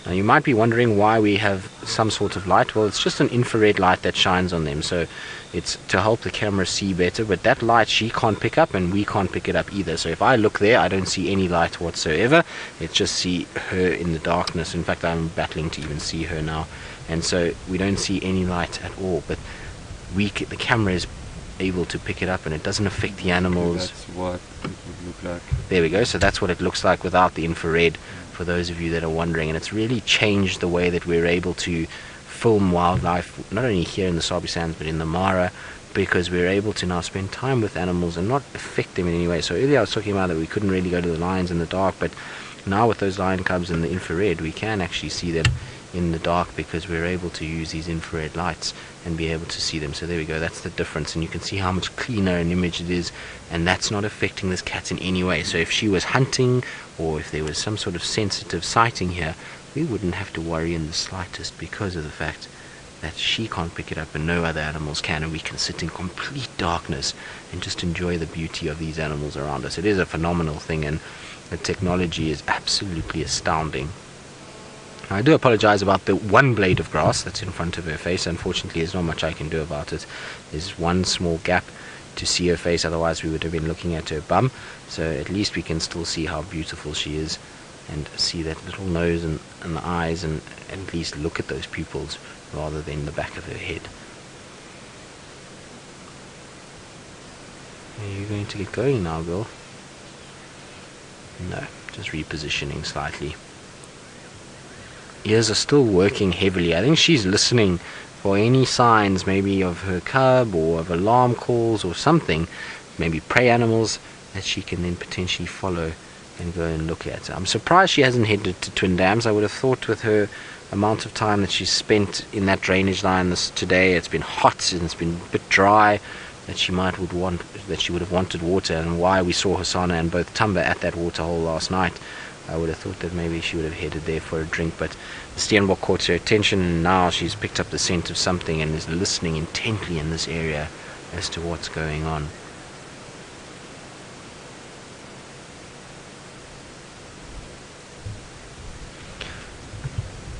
Now you might be wondering why we have some sort of light. Well, it's just an infrared light that shines on them, so it's to help the camera see better, but that light she can't pick up and we can't pick it up either. So if I look there, I don't see any light whatsoever. It's just see her in the darkness. In fact, I'm battling to even see her now, and so we don't see any light at all, but the camera is able to pick it up, and it doesn't affect the animals. That's what it would look like. There we go. So that's what it looks like without the infrared, for those of you that are wondering, and it's really changed the way that we're able to film wildlife, not only here in the Sabi Sands but in the Mara, because we're able to now spend time with animals and not affect them in any way. So earlier I was talking about that we couldn't really go to the lions in the dark, but now with those lion cubs in the infrared we can actually see them in the dark, because we're able to use these infrared lights and be able to see them. So there we go, that's the difference, and you can see how much cleaner an image it is, and that's not affecting this cat in any way. So if she was hunting, or if there was some sort of sensitive sighting here, we wouldn't have to worry in the slightest, because of the fact that she can't pick it up and no other animals can, and we can sit in complete darkness and just enjoy the beauty of these animals around us. It is a phenomenal thing, and the technology is absolutely astounding. I do apologize about the one blade of grass that's in front of her face. Unfortunately, there's not much I can do about it. There's one small gap to see her face, otherwise we would have been looking at her bum. So at least we can still see how beautiful she is, and see that little nose and the eyes, and at least look at those pupils rather than the back of her head. Are you going to get going now, girl? No, just repositioning slightly. Ears are still working heavily. I think she's listening for any signs, maybe of her cub or of alarm calls or something, maybe prey animals that she can then potentially follow and go and look at. I'm surprised she hasn't headed to Twin Dams. I would have thought with her amount of time that she's spent in that drainage line today, it's been hot and it's been a bit dry, that she would have wanted water, and why we saw Hasana and both Tumba at that waterhole last night. I would have thought that maybe she would have headed there for a drink, but the Steenbok caught her attention, and now she's picked up the scent of something and is listening intently in this area as to what's going on.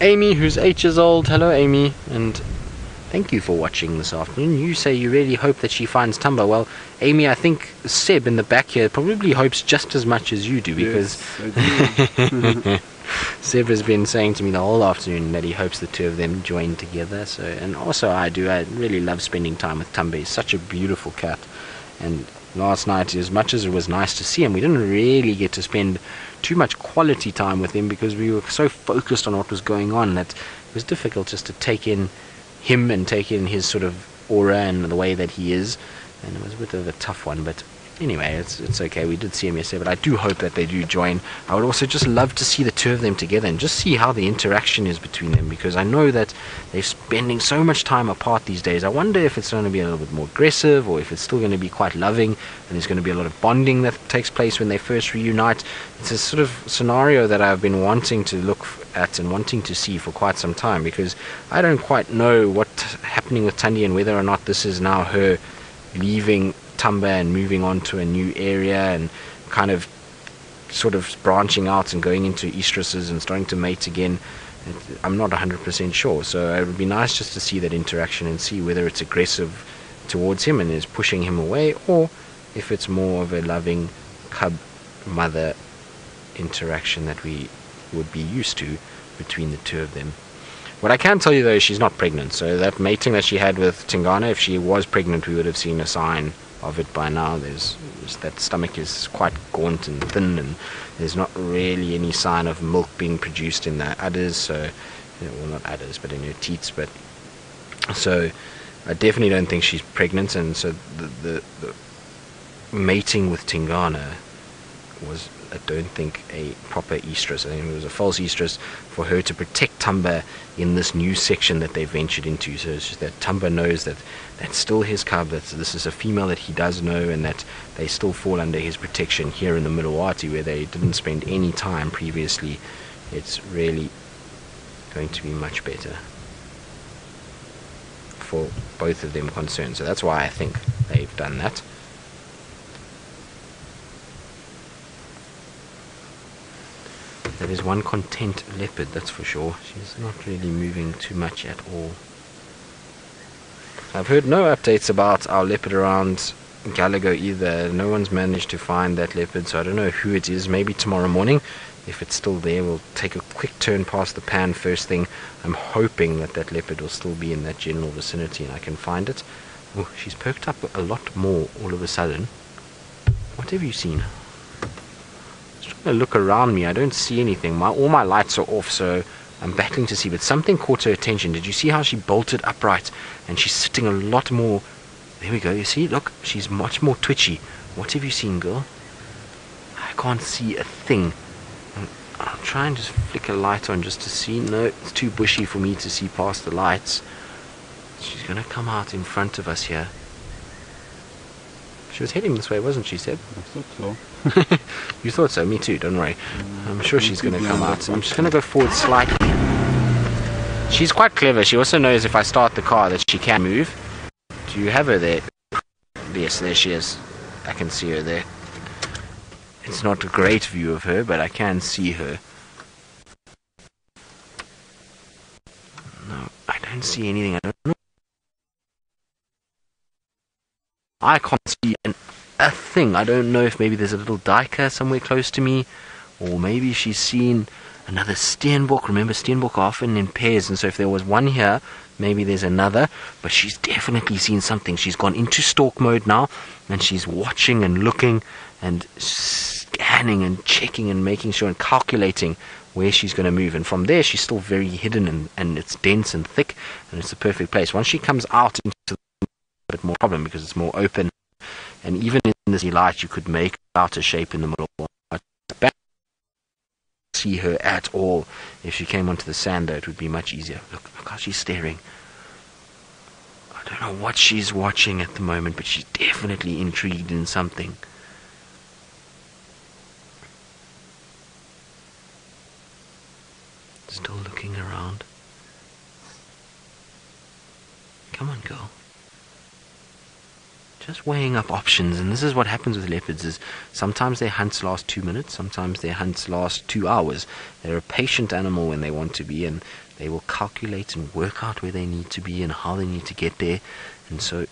Amy, who's 8 years old. Hello, Amy, and thank you for watching this afternoon. You say you really hope that she finds Tumba. Well, Amy, I think Seb in the back here probably hopes just as much as you do, because yes, I do. Seb has been saying to me the whole afternoon that he hopes the two of them join together. So, and also I do. I really love spending time with Tumba. He's such a beautiful cat. And last night, as much as it was nice to see him, we didn't really get to spend too much quality time with him because we were so focused on what was going on that it was difficult just to take in him and take in his sort of aura and the way that he is. And it was a bit of a tough one, but anyway, it's okay. We did see him yesterday, but I do hope that they do join. I would also just love to see the two of them together and just see how the interaction is between them, because I know that they're spending so much time apart these days. I wonder if it's going to be a little bit more aggressive, or if it's still going to be quite loving, and there's going to be a lot of bonding that takes place when they first reunite. It's a sort of scenario that I've been wanting to look at and wanting to see for quite some time, because I don't quite know what's happening with Tandy and whether or not this is now her leaving Tumba and moving on to a new area and kind of sort of branching out and going into estrus's and starting to mate again. I'm not 100% sure, so it would be nice just to see that interaction and see whether it's aggressive towards him and is pushing him away, or if it's more of a loving cub mother interaction that we would be used to between the two of them. What I can tell you though is she's not pregnant, so that mating that she had with Tingana, if she was pregnant, we would have seen a sign of it by now. There's that stomach is quite gaunt and thin, and there's not really any sign of milk being produced in the udders, so, well, not udders, but in her teats. But so I definitely don't think she's pregnant, and so the mating with Tingana was, I don't think, a proper estrus. I think it was a false estrus for her to protect Tumba in this new section that they ventured into. So it's just that Tumba knows that that's still his cub, that this is a female that he does know, and that they still fall under his protection here in the Milwaukee, where they didn't spend any time previously. It's really going to be much better for both of them concerned. So that's why I think they've done that. That is one content leopard, that's for sure. She's not really moving too much at all. I've heard no updates about our leopard around Gallagher either. No one's managed to find that leopard, so I don't know who it is. Maybe tomorrow morning, if it's still there, we'll take a quick turn past the pan first thing. I'm hoping that that leopard will still be in that general vicinity and I can find it. Oh, she's perked up a lot more all of a sudden. What have you seen? I look around me, I don't see anything. All my lights are off, so I'm battling to see, but something caught her attention. Did you see how she bolted upright and she's sitting a lot more? There we go, you see, look, she's much more twitchy. What have you seen, girl? I can't see a thing. I'll try and just flick a light on just to see. No, it's too bushy for me to see past the lights. She's gonna come out in front of us here. She was heading this way, wasn't she, Seb? I thought so. You thought so? Me too, don't worry. I'm sure she's going to come out. I'm just going to go forward slightly. She's quite clever. She also knows if I start the car that she can move. Do you have her there? Yes, there she is. I can see her there. It's not a great view of her, but I can see her. No, I don't see anything. I don't know. I can't see a thing. I don't know if maybe there's a little duiker somewhere close to me, or maybe she's seen another steenbok. Remember, steenbok are often in pairs, and so if there was one here, maybe there's another, but she's definitely seen something. She's gone into stalk mode now, and she's watching and looking and scanning and checking and making sure and calculating where she's going to move. And from there, she's still very hidden, and it's dense and thick, and it's a perfect place. Once she comes out into the bit more problem because it's more open, and even in this light you could make out a shape in the middle. I don't see her at all. If she came onto the sand though, it would be much easier. Look how she's staring. I don't know what she's watching at the moment, but she's definitely intrigued in something. Still looking around. Come on, girl. just weighing up options. And this is what happens with leopards, is sometimes their hunts last 2 minutes, sometimes their hunts last 2 hours. They're a patient animal when they want to be, and they will calculate and work out where they need to be and how they need to get there. And so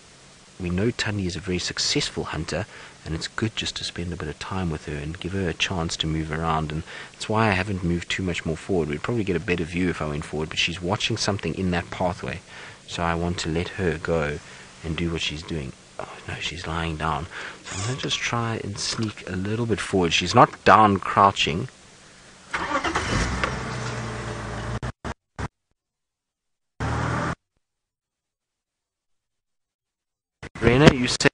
we know Tandy is a very successful hunter, and it's good just to spend a bit of time with her and give her a chance to move around. And that's why I haven't moved too much more forward. We'd probably get a better view if I went forward, but she's watching something in that pathway, so I want to let her go and do what she's doing. Oh no, she's lying down. So I'm going to just try and sneak a little bit forward. She's not down crouching. Rena, you said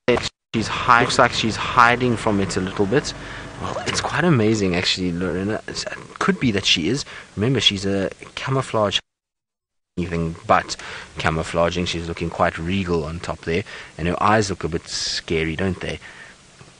looks like she's hiding from it a little bit. Well, it's quite amazing actually, Lorena. It could be that she is. Remember, she's a camouflage, anything but camouflaging. She's looking quite regal on top there, and her eyes look a bit scary, don't they?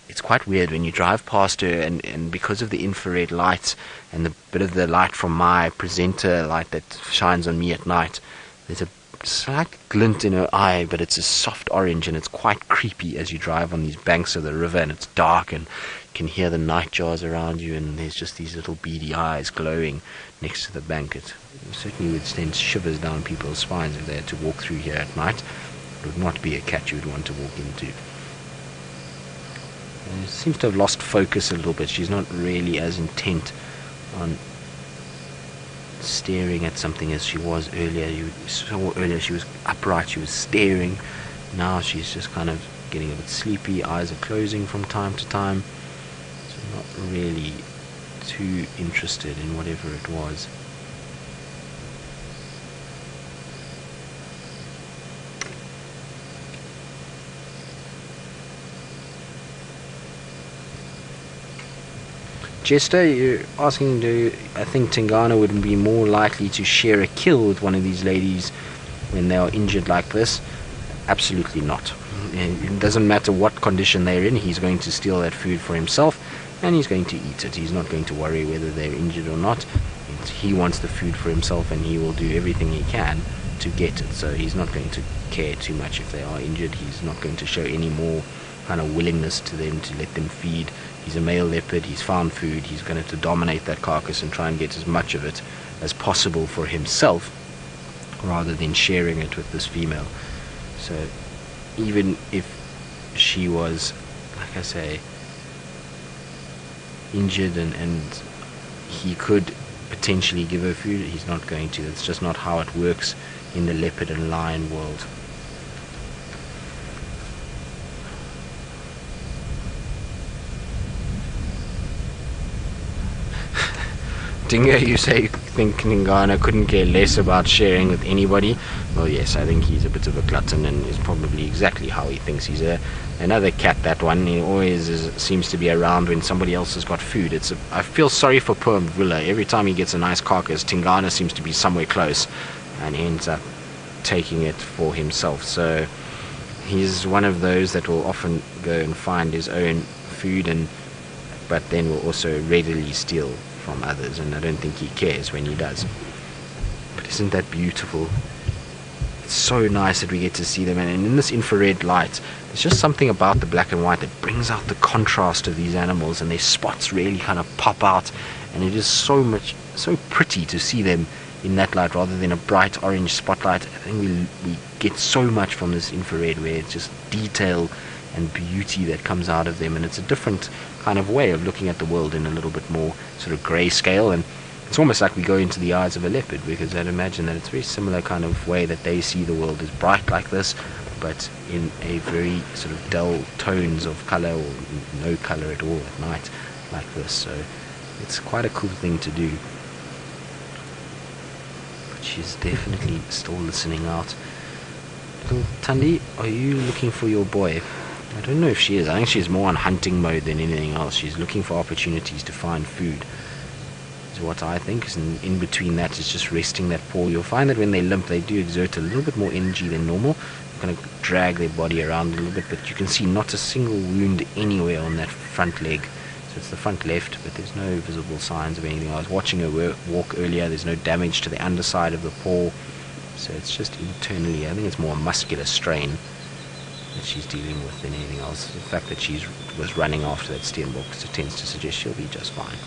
It's quite weird when you drive past her, and because of the infrared light and the bit of the light from my presenter light that shines on me at night, there's a slight glint in her eye, but it's a soft orange, and it's quite creepy as you drive on these banks of the river, and it's dark, and you can hear the nightjars around you, and there's just these little beady eyes glowing next to the bank. It certainly would send shivers down people's spines if they had to walk through here at night. It would not be a cat you would want to walk into. It seems to have lost focus a little bit. She's not really as intent on staring at something as she was earlier. You saw earlier she was upright, she was staring. Now she's just kind of getting a bit sleepy, eyes are closing from time to time, so not really too interested in whatever it was. Jester, you're asking, do I think Tingana would be more likely to share a kill with one of these ladies when they are injured like this? Absolutely not. It doesn't matter what condition they're in, he's going to steal that food for himself, and he's going to eat it. He's not going to worry whether they're injured or not. He wants the food for himself, and he will do everything he can to get it. So he's not going to care too much if they are injured. He's not going to show any more kind of willingness to them to let them feed. He's a male leopard, he's found food, he's going to dominate that carcass and try and get as much of it as possible for himself, rather than sharing it with this female. So even if she was, like I say, injured and he could potentially give her food, he's not going to. That's just not how it works in the leopard and lion world. Dingo, you say you think Tingana couldn't care less about sharing with anybody? Well, yes, I think he's a bit of a glutton, and is probably exactly how he thinks. He's another cat, that one. He always seems to be around when somebody else has got food. I feel sorry for poor Villa. Every time he gets a nice carcass, Tingana seems to be somewhere close, and he ends up taking it for himself. So he's one of those that will often go and find his own food, but then will also readily steal from others, and I don't think he cares when he does. But isn't that beautiful? It's so nice that we get to see them, and in this infrared light, there's just something about the black and white that brings out the contrast of these animals, and their spots really kind of pop out, and it is so pretty to see them in that light rather than a bright orange spotlight. I think we get so much from this infrared, where it's just detail and beauty that comes out of them, and it's a different kind of way of looking at the world, in a little bit more sort of grayscale, and it's almost like we go into the eyes of a leopard, because I'd imagine that it's a very similar kind of way that they see the world, is bright like this, but in a very sort of dull tones of color, or no color at all at night like this. So it's quite a cool thing to do. But she's definitely still listening out. Little Thandi, are you looking for your boy? I don't know if she is. I think she's more on hunting mode than anything else. She's looking for opportunities to find food, is what I think. And in between that is just resting that paw. You'll find that when they limp, they do exert a little bit more energy than normal. Kind of drag their body around a little bit, but you can see not a single wound anywhere on that front leg. So it's the front left, but there's no visible signs of anything. I was watching her walk earlier. There's no damage to the underside of the paw. So it's just internally, I think it's more a muscular strain. that she's dealing with than anything else. The fact that she was running after that steenbok tends to suggest she'll be just fine.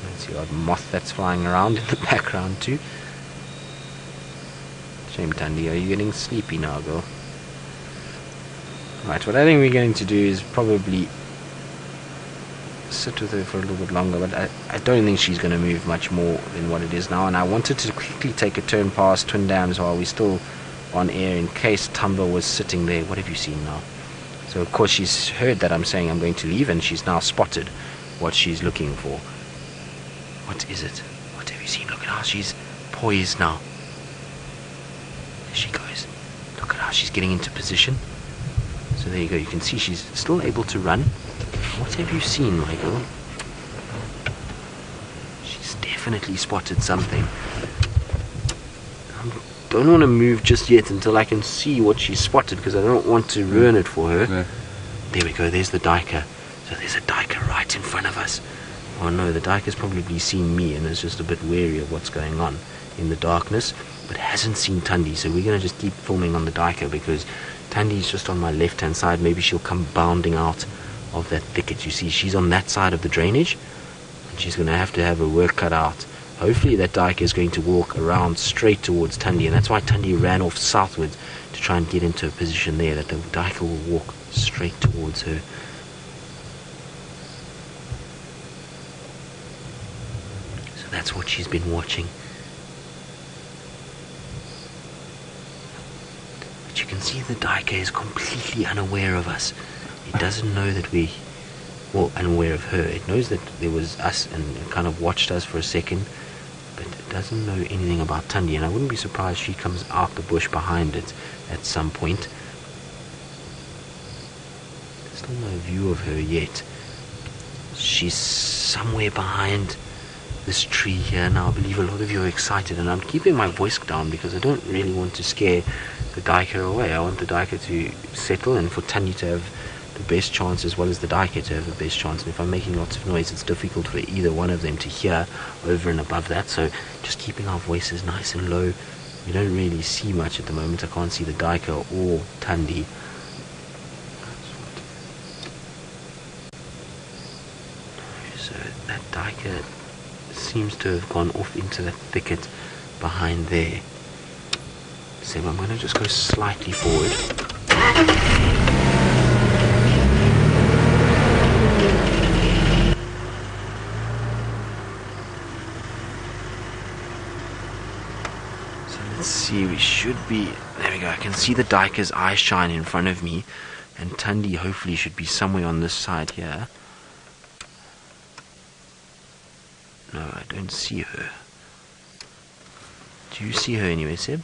Let's see, odd moth that's flying around in the background too. Shame, Tandy, are you getting sleepy now, girl? Right, what I think we're going to do is probably sit with her for a little bit longer, but I don't think she's going to move much more than what it is now, and I wanted to quickly take a turn past Twin Dams while we're still on air in case Tumble was sitting there. What have you seen now? So of course she's heard that I'm saying I'm going to leave, and she's now spotted what she's looking for. What is it? What have you seen? Look at how she's poised now. There she goes. Look at how she's getting into position. So there you go, you can see she's still able to run. What have you seen, my girl? She's definitely spotted something. I don't want to move just yet until I can see what she's spotted, because I don't want to ruin it for her. Yeah. There we go, there's the duiker. So there's a duiker right in front of us. Oh no, the duiker's probably seen me and is just a bit wary of what's going on in the darkness, but hasn't seen Tandy. So we're going to just keep filming on the duiker, because Tandy's just on my left hand side. Maybe she'll come bounding out of that thicket. You see, she's on that side of the drainage, and she's going to have her work cut out. Hopefully that duiker is going to walk around straight towards Tandy, and that's why Tandy ran off southwards, to try and get into a position there that the duiker will walk straight towards her. So that's what she's been watching. But you can see the duiker is completely unaware of us. It doesn't know that we, well, unaware of her. It knows that there was us and it kind of watched us for a second, but it doesn't know anything about Tandy, and I wouldn't be surprised she comes out the bush behind it at some point. Still no view of her yet. She's somewhere behind this tree here. Now I believe a lot of you are excited, and I'm keeping my voice down because I don't really want to scare the duiker away. I want the duiker to settle and for Tandy to have the best chance, as well as the duiker to have the best chance. And if I'm making lots of noise, it's difficult for either one of them to hear over and above that. So just keeping our voices nice and low. We don't really see much at the moment. I can't see the duiker or Tandy. So that duiker seems to have gone off into that thicket behind there. So I'm going to just go slightly forward. Let's see, we should be, there we go, I can see the duiker's eye shine in front of me, and Tandy hopefully should be somewhere on this side here. No, I don't see her. Do you see her anyway, Seb?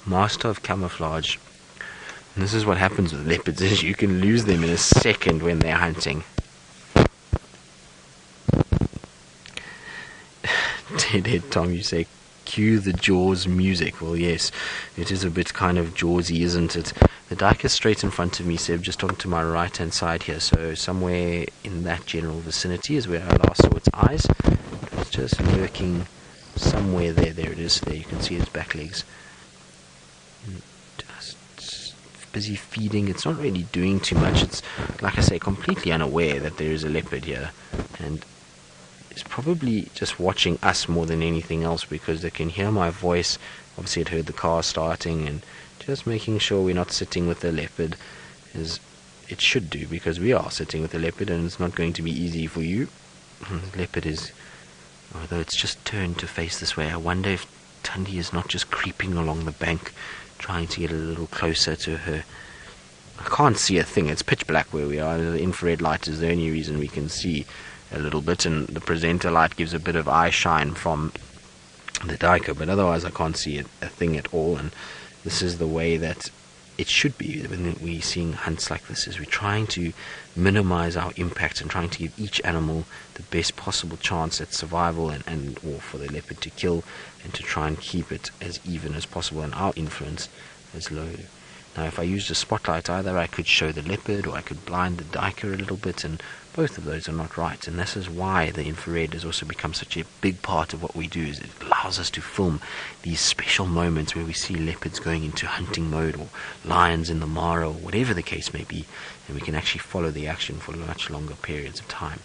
Master of Camouflage. And this is what happens with leopards, is you can lose them in a second when they're hunting. Deadhead Tom, you say, cue the Jaws music. Well, yes, it is a bit kind of Jawsy, isn't it? The duiker is straight in front of me, Seb, just on to my right hand side here. So somewhere in that general vicinity is where I last saw its eyes. It was just lurking somewhere there. There it is. There you can see its back legs. Just busy feeding. It's not really doing too much. It's, like I say, completely unaware that there is a leopard here, and it's probably just watching us more than anything else, because they can hear my voice. Obviously it heard the car starting, and just making sure we're not sitting with the leopard, as it should do, because we are sitting with the leopard, and it's not going to be easy for you. The leopard is, although it's just turned to face this way, I wonder if Thandi is not just creeping along the bank, trying to get a little closer to her. I can't see a thing. It's pitch black where we are. The infrared light is the only reason we can see a little bit, and the presenter light gives a bit of eye shine from the duiker, but otherwise I can't see a thing at all. And this is the way that it should be when we're seeing hunts like this, is we're trying to minimize our impact and trying to give each animal the best possible chance at survival, and or for the leopard to kill, and to try and keep it as even as possible and our influence as low Now if I used a spotlight, either I could show the leopard or I could blind the duiker a little bit, and both of those are not right. And this is why the infrared has also become such a big part of what we do, is it allows us to film these special moments where we see leopards going into hunting mode, or lions in the mara, or whatever the case may be, and we can actually follow the action for much longer periods of time.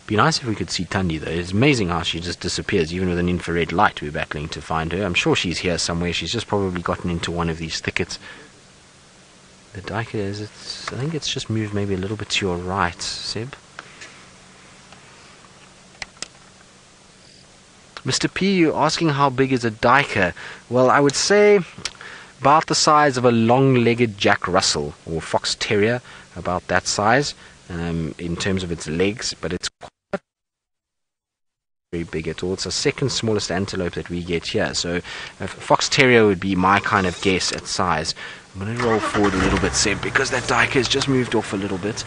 Be nice if we could see Tandy though. It's amazing how she just disappears. Even with an infrared light we're battling to find her. I'm sure she's here somewhere. She's just probably gotten into one of these thickets. The duiker is, I think it's just moved maybe a little bit to your right, Seb. Mr. P, you're asking how big is a duiker? Well, I would say about the size of a long-legged Jack Russell or Fox Terrier, about that size in terms of its legs, but it's quite very big at all. It's the second smallest antelope that we get here, so a Fox Terrier would be my kind of guess at size. I'm going to roll forward a little bit, Seb, because that duiker has just moved off a little bit.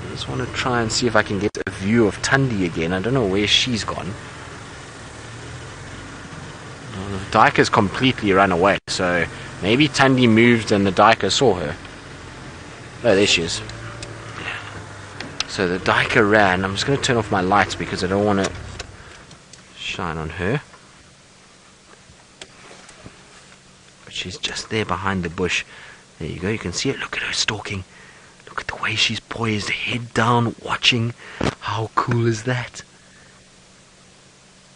I just want to try and see if I can get a view of Thandi again. I don't know where she's gone. The duiker's completely run away, so maybe Thandi moved and the duiker saw her. Oh, there she is. So the duiker ran. I'm just going to turn off my lights because I don't want to shine on her. But she's just there behind the bush. There you go. You can see it. Look at her stalking. Look at the way she's poised, head down, watching. How cool is that?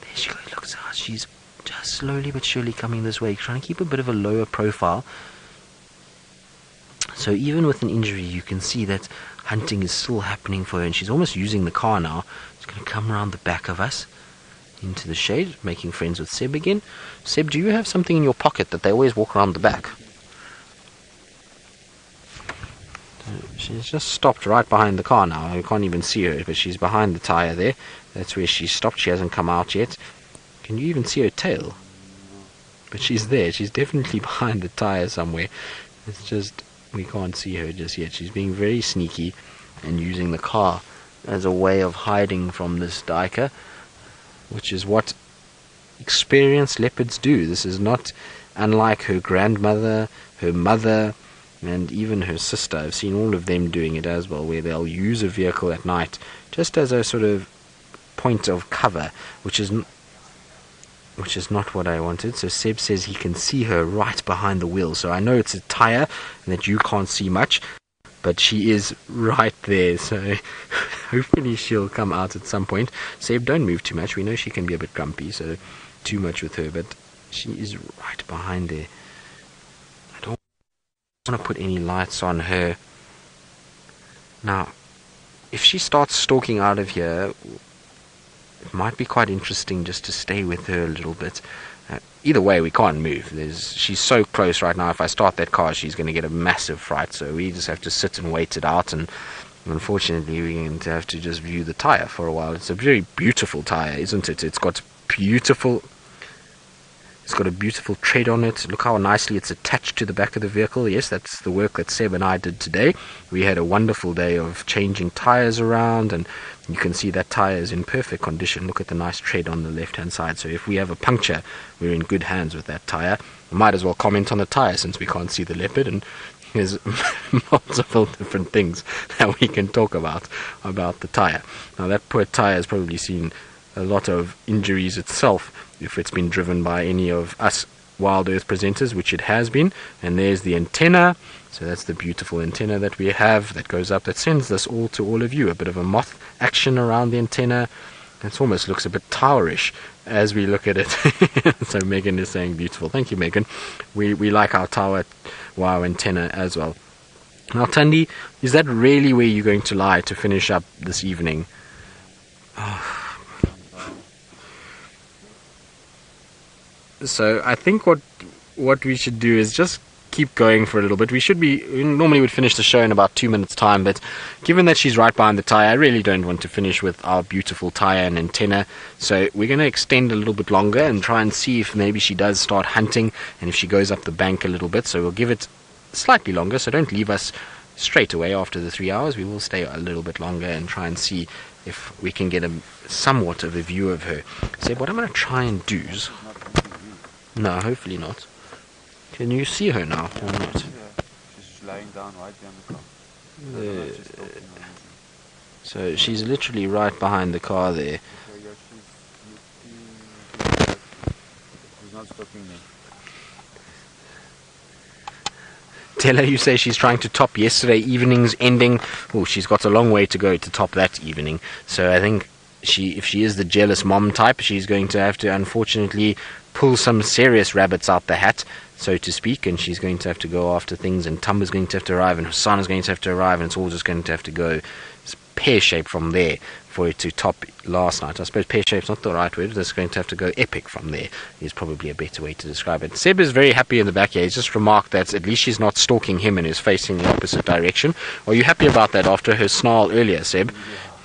There she goes. Look at her. She's just slowly but surely coming this way, trying to keep a bit of a lower profile. So even with an injury, you can see that hunting is still happening for her, and she's almost using the car now. She's going to come around the back of us into the shade, making friends with Seb again. Seb, do you have something in your pocket that they always walk around the back? She's just stopped right behind the car now. I can't even see her, but she's behind the tire there. That's where she stopped. She hasn't come out yet. Can you even see her tail? But she's there. She's definitely behind the tire somewhere. It's just we can't see her just yet. She's being very sneaky and using the car as a way of hiding from this duiker, which is what experienced leopards do. This is not unlike her grandmother, her mother, and even her sister. I've seen all of them doing it as well, where they'll use a vehicle at night just as a sort of point of cover, which is not what I wanted. So Seb says he can see her right behind the wheel. So I know it's a tire and that you can't see much, but she is right there. So hopefully she'll come out at some point. Seb, don't move too much. We know she can be a bit grumpy, so too much with her, but she is right behind there. I don't want to put any lights on her. Now, if she starts stalking out of here, it might be quite interesting just to stay with her a little bit. Either way, we can't move. She's so close right now. If I start that car, she's going to get a massive fright. So we just have to sit and wait it out. And unfortunately, we're going to have to just view the tire for a while. It's a very beautiful tire, isn't it? It's got a beautiful tread on it. Look how nicely it's attached to the back of the vehicle. Yes, that's the work that Seb and I did today. We had a wonderful day of changing tires around, and you can see that tire is in perfect condition. Look at the nice tread on the left hand side. So if we have a puncture, we're in good hands with that tire. We might as well comment on the tire since we can't see the leopard, and there's multiple different things that we can talk about the tire. Now that poor tire has probably seen a lot of injuries itself if it's been driven by any of us Wild Earth presenters, which it has been. And there's the antenna. So that's the beautiful antenna that we have that goes up, that sends this all to all of you. A bit of a moth action around the antenna. It almost looks a bit towerish as we look at it. So Megan is saying beautiful. Thank you, Megan. We like our tower wow antenna as well. Now Tandy, is that really where you're going to lie to finish up this evening? So I think what we should do is just keep going for a little bit. We normally would finish the show in about 2 minutes time, but given that she's right behind the tire, I really don't want to finish with our beautiful tire and antenna. So we're going to extend a little bit longer and try and see if maybe she does start hunting and if she goes up the bank a little bit. So we'll give it slightly longer, so don't leave us straight away after the 3 hours. We will stay a little bit longer and try and see if we can get somewhat of a view of her. So what I'm going to try and do is No, hopefully not. Can you see her now or not? Yeah, she's lying down right behind the car. I don't know if she's talking or anything. So she's literally right behind the car there. Okay, yeah, she's looking. She's not stopping me. Tell her you say she's trying to top yesterday evening's ending. Oh, she's got a long way to go to top that evening. So I think if she is the jealous mom type, she's going to have to unfortunately pull some serious rabbits out the hat, so to speak, and she's going to have to go after things, and Tumba's going to have to arrive, and Hassan is going to have to arrive, and it's all just going to have to go pear-shaped from there for it to top last night. I suppose pear-shape's not the right word. It's going to have to go epic from there is probably a better way to describe it. Seb is very happy in the back here. He's just remarked that at least she's not stalking him and is facing the opposite direction. Are you happy about that after her snarl earlier, Seb?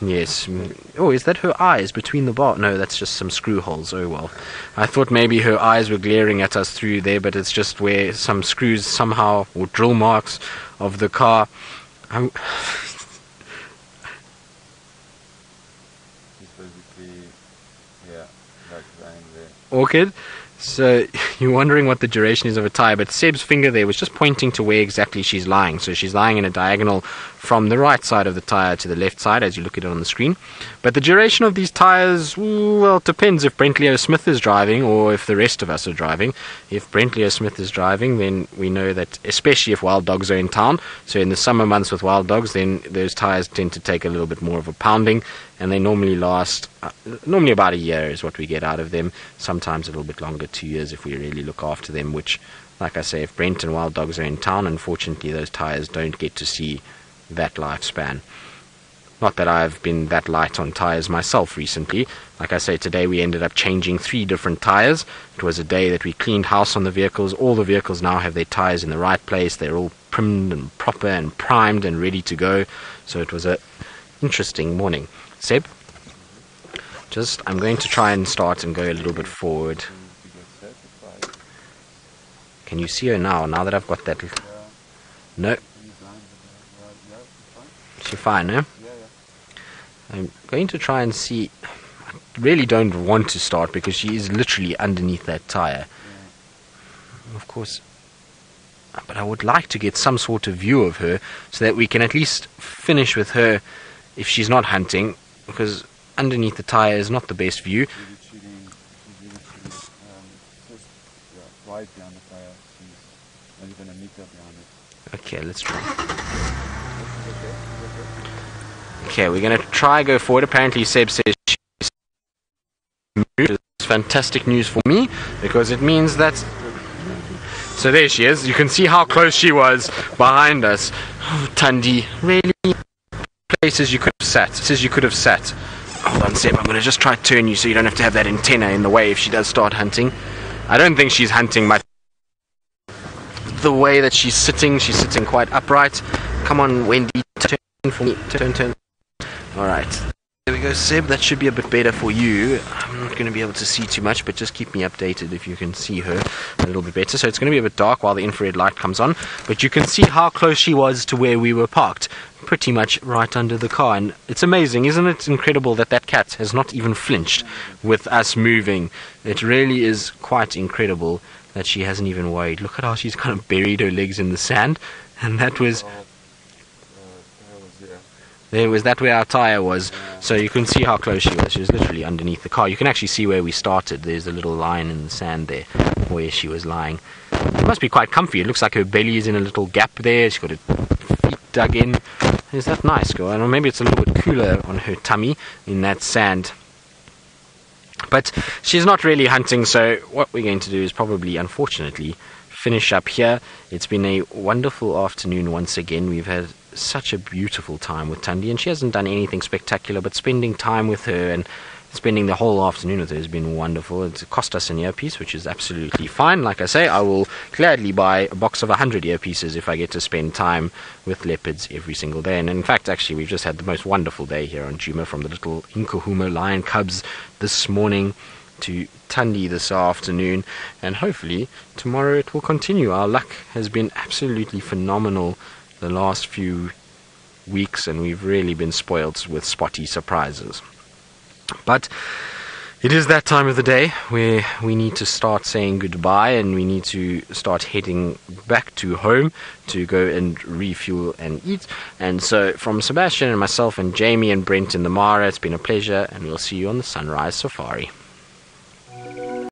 Yes. Oh, is that her eyes between the bar? No, that's just some screw holes. Oh well. I thought maybe her eyes were glaring at us through there, but it's just where some screws somehow, or drill marks of the car. Orchid. So you're wondering what the duration is of a tire, but Seb's finger there was just pointing to where exactly she's lying. So she's lying in a diagonal from the right side of the tire to the left side as you look at it on the screen. But the duration of these tires, well, it depends if Brentley Smith is driving or if the rest of us are driving. If Brentley Smith is driving, then we know that, especially if wild dogs are in town, so in the summer months with wild dogs, then those tires tend to take a little bit more of a pounding, and they normally last, normally about a year is what we get out of them, sometimes a little bit longer, 2 years if we really look after them, which, like I say, if Brent and wild dogs are in town, unfortunately those tires don't get to see that lifespan. Not that I've been that light on tires myself recently. Like I say, today we ended up changing 3 different tires. It was a day that we cleaned house on the vehicles. All the vehicles now have their tires in the right place. They're all primed and proper and primed and ready to go. So it was a interesting morning. Seb, I'm going to try and start and go a little bit forward. Can you see her now that I've got that? No. She's fine, no? I'm going to try and see. I really don't want to start because she is literally underneath that tire. Of course, but I would like to get some sort of view of her so that we can at least finish with her if she's not hunting, because underneath the tire is not the best view. Okay, let's try. Okay, we're going to try go forward. Apparently Seb says she's moved. It's fantastic news for me because it means that... So there she is. You can see how close she was behind us. Oh, Tandy, really? Places you could have sat. Places you could have sat. Hold on, Seb. I'm going to just try to turn you so you don't have to have that antenna in the way if she does start hunting. I don't think she's hunting much. The way that she's sitting quite upright. Come on, Wendy, turn for me. Turn. Alright, there we go, Seb. That should be a bit better for you. I'm not going to be able to see too much, but just keep me updated if you can see her a little bit better. So it's going to be a bit dark while the infrared light comes on, but you can see how close she was to where we were parked, pretty much right under the car. And it's amazing, isn't it incredible that that cat has not even flinched with us moving. It really is quite incredible that she hasn't even worried. Look at how she's kind of buried her legs in the sand, and that was... There was that where our tire was, so you can see how close she was. She was literally underneath the car. You can actually see where we started. There's a little line in the sand there where she was lying. It must be quite comfy. It looks like her belly is in a little gap there. She's got her feet dug in. Is that nice, girl? And maybe it's a little bit cooler on her tummy in that sand. But she's not really hunting, so what we're going to do is probably, unfortunately, finish up here. It's been a wonderful afternoon once again. We've had such a beautiful time with Tandy, and she hasn't done anything spectacular, but spending time with her and spending the whole afternoon with her has been wonderful. It's cost us an earpiece, which is absolutely fine. Like I say, I will gladly buy a box of 100 earpieces if I get to spend time with leopards every single day. And in fact, actually, we've just had the most wonderful day here on Djuma, from the little Inkahumo lion cubs this morning to Tandy this afternoon, and hopefully tomorrow it will continue. Our luck has been absolutely phenomenal the last few weeks, and we've really been spoiled with spotty surprises. But It is that time of the day where we need to start saying goodbye, and we need to start heading back to home to go and refuel and eat. And so from Sebastian and myself and Jamie and Brent in the Mara, it's been a pleasure, and we'll see you on the Sunrise Safari.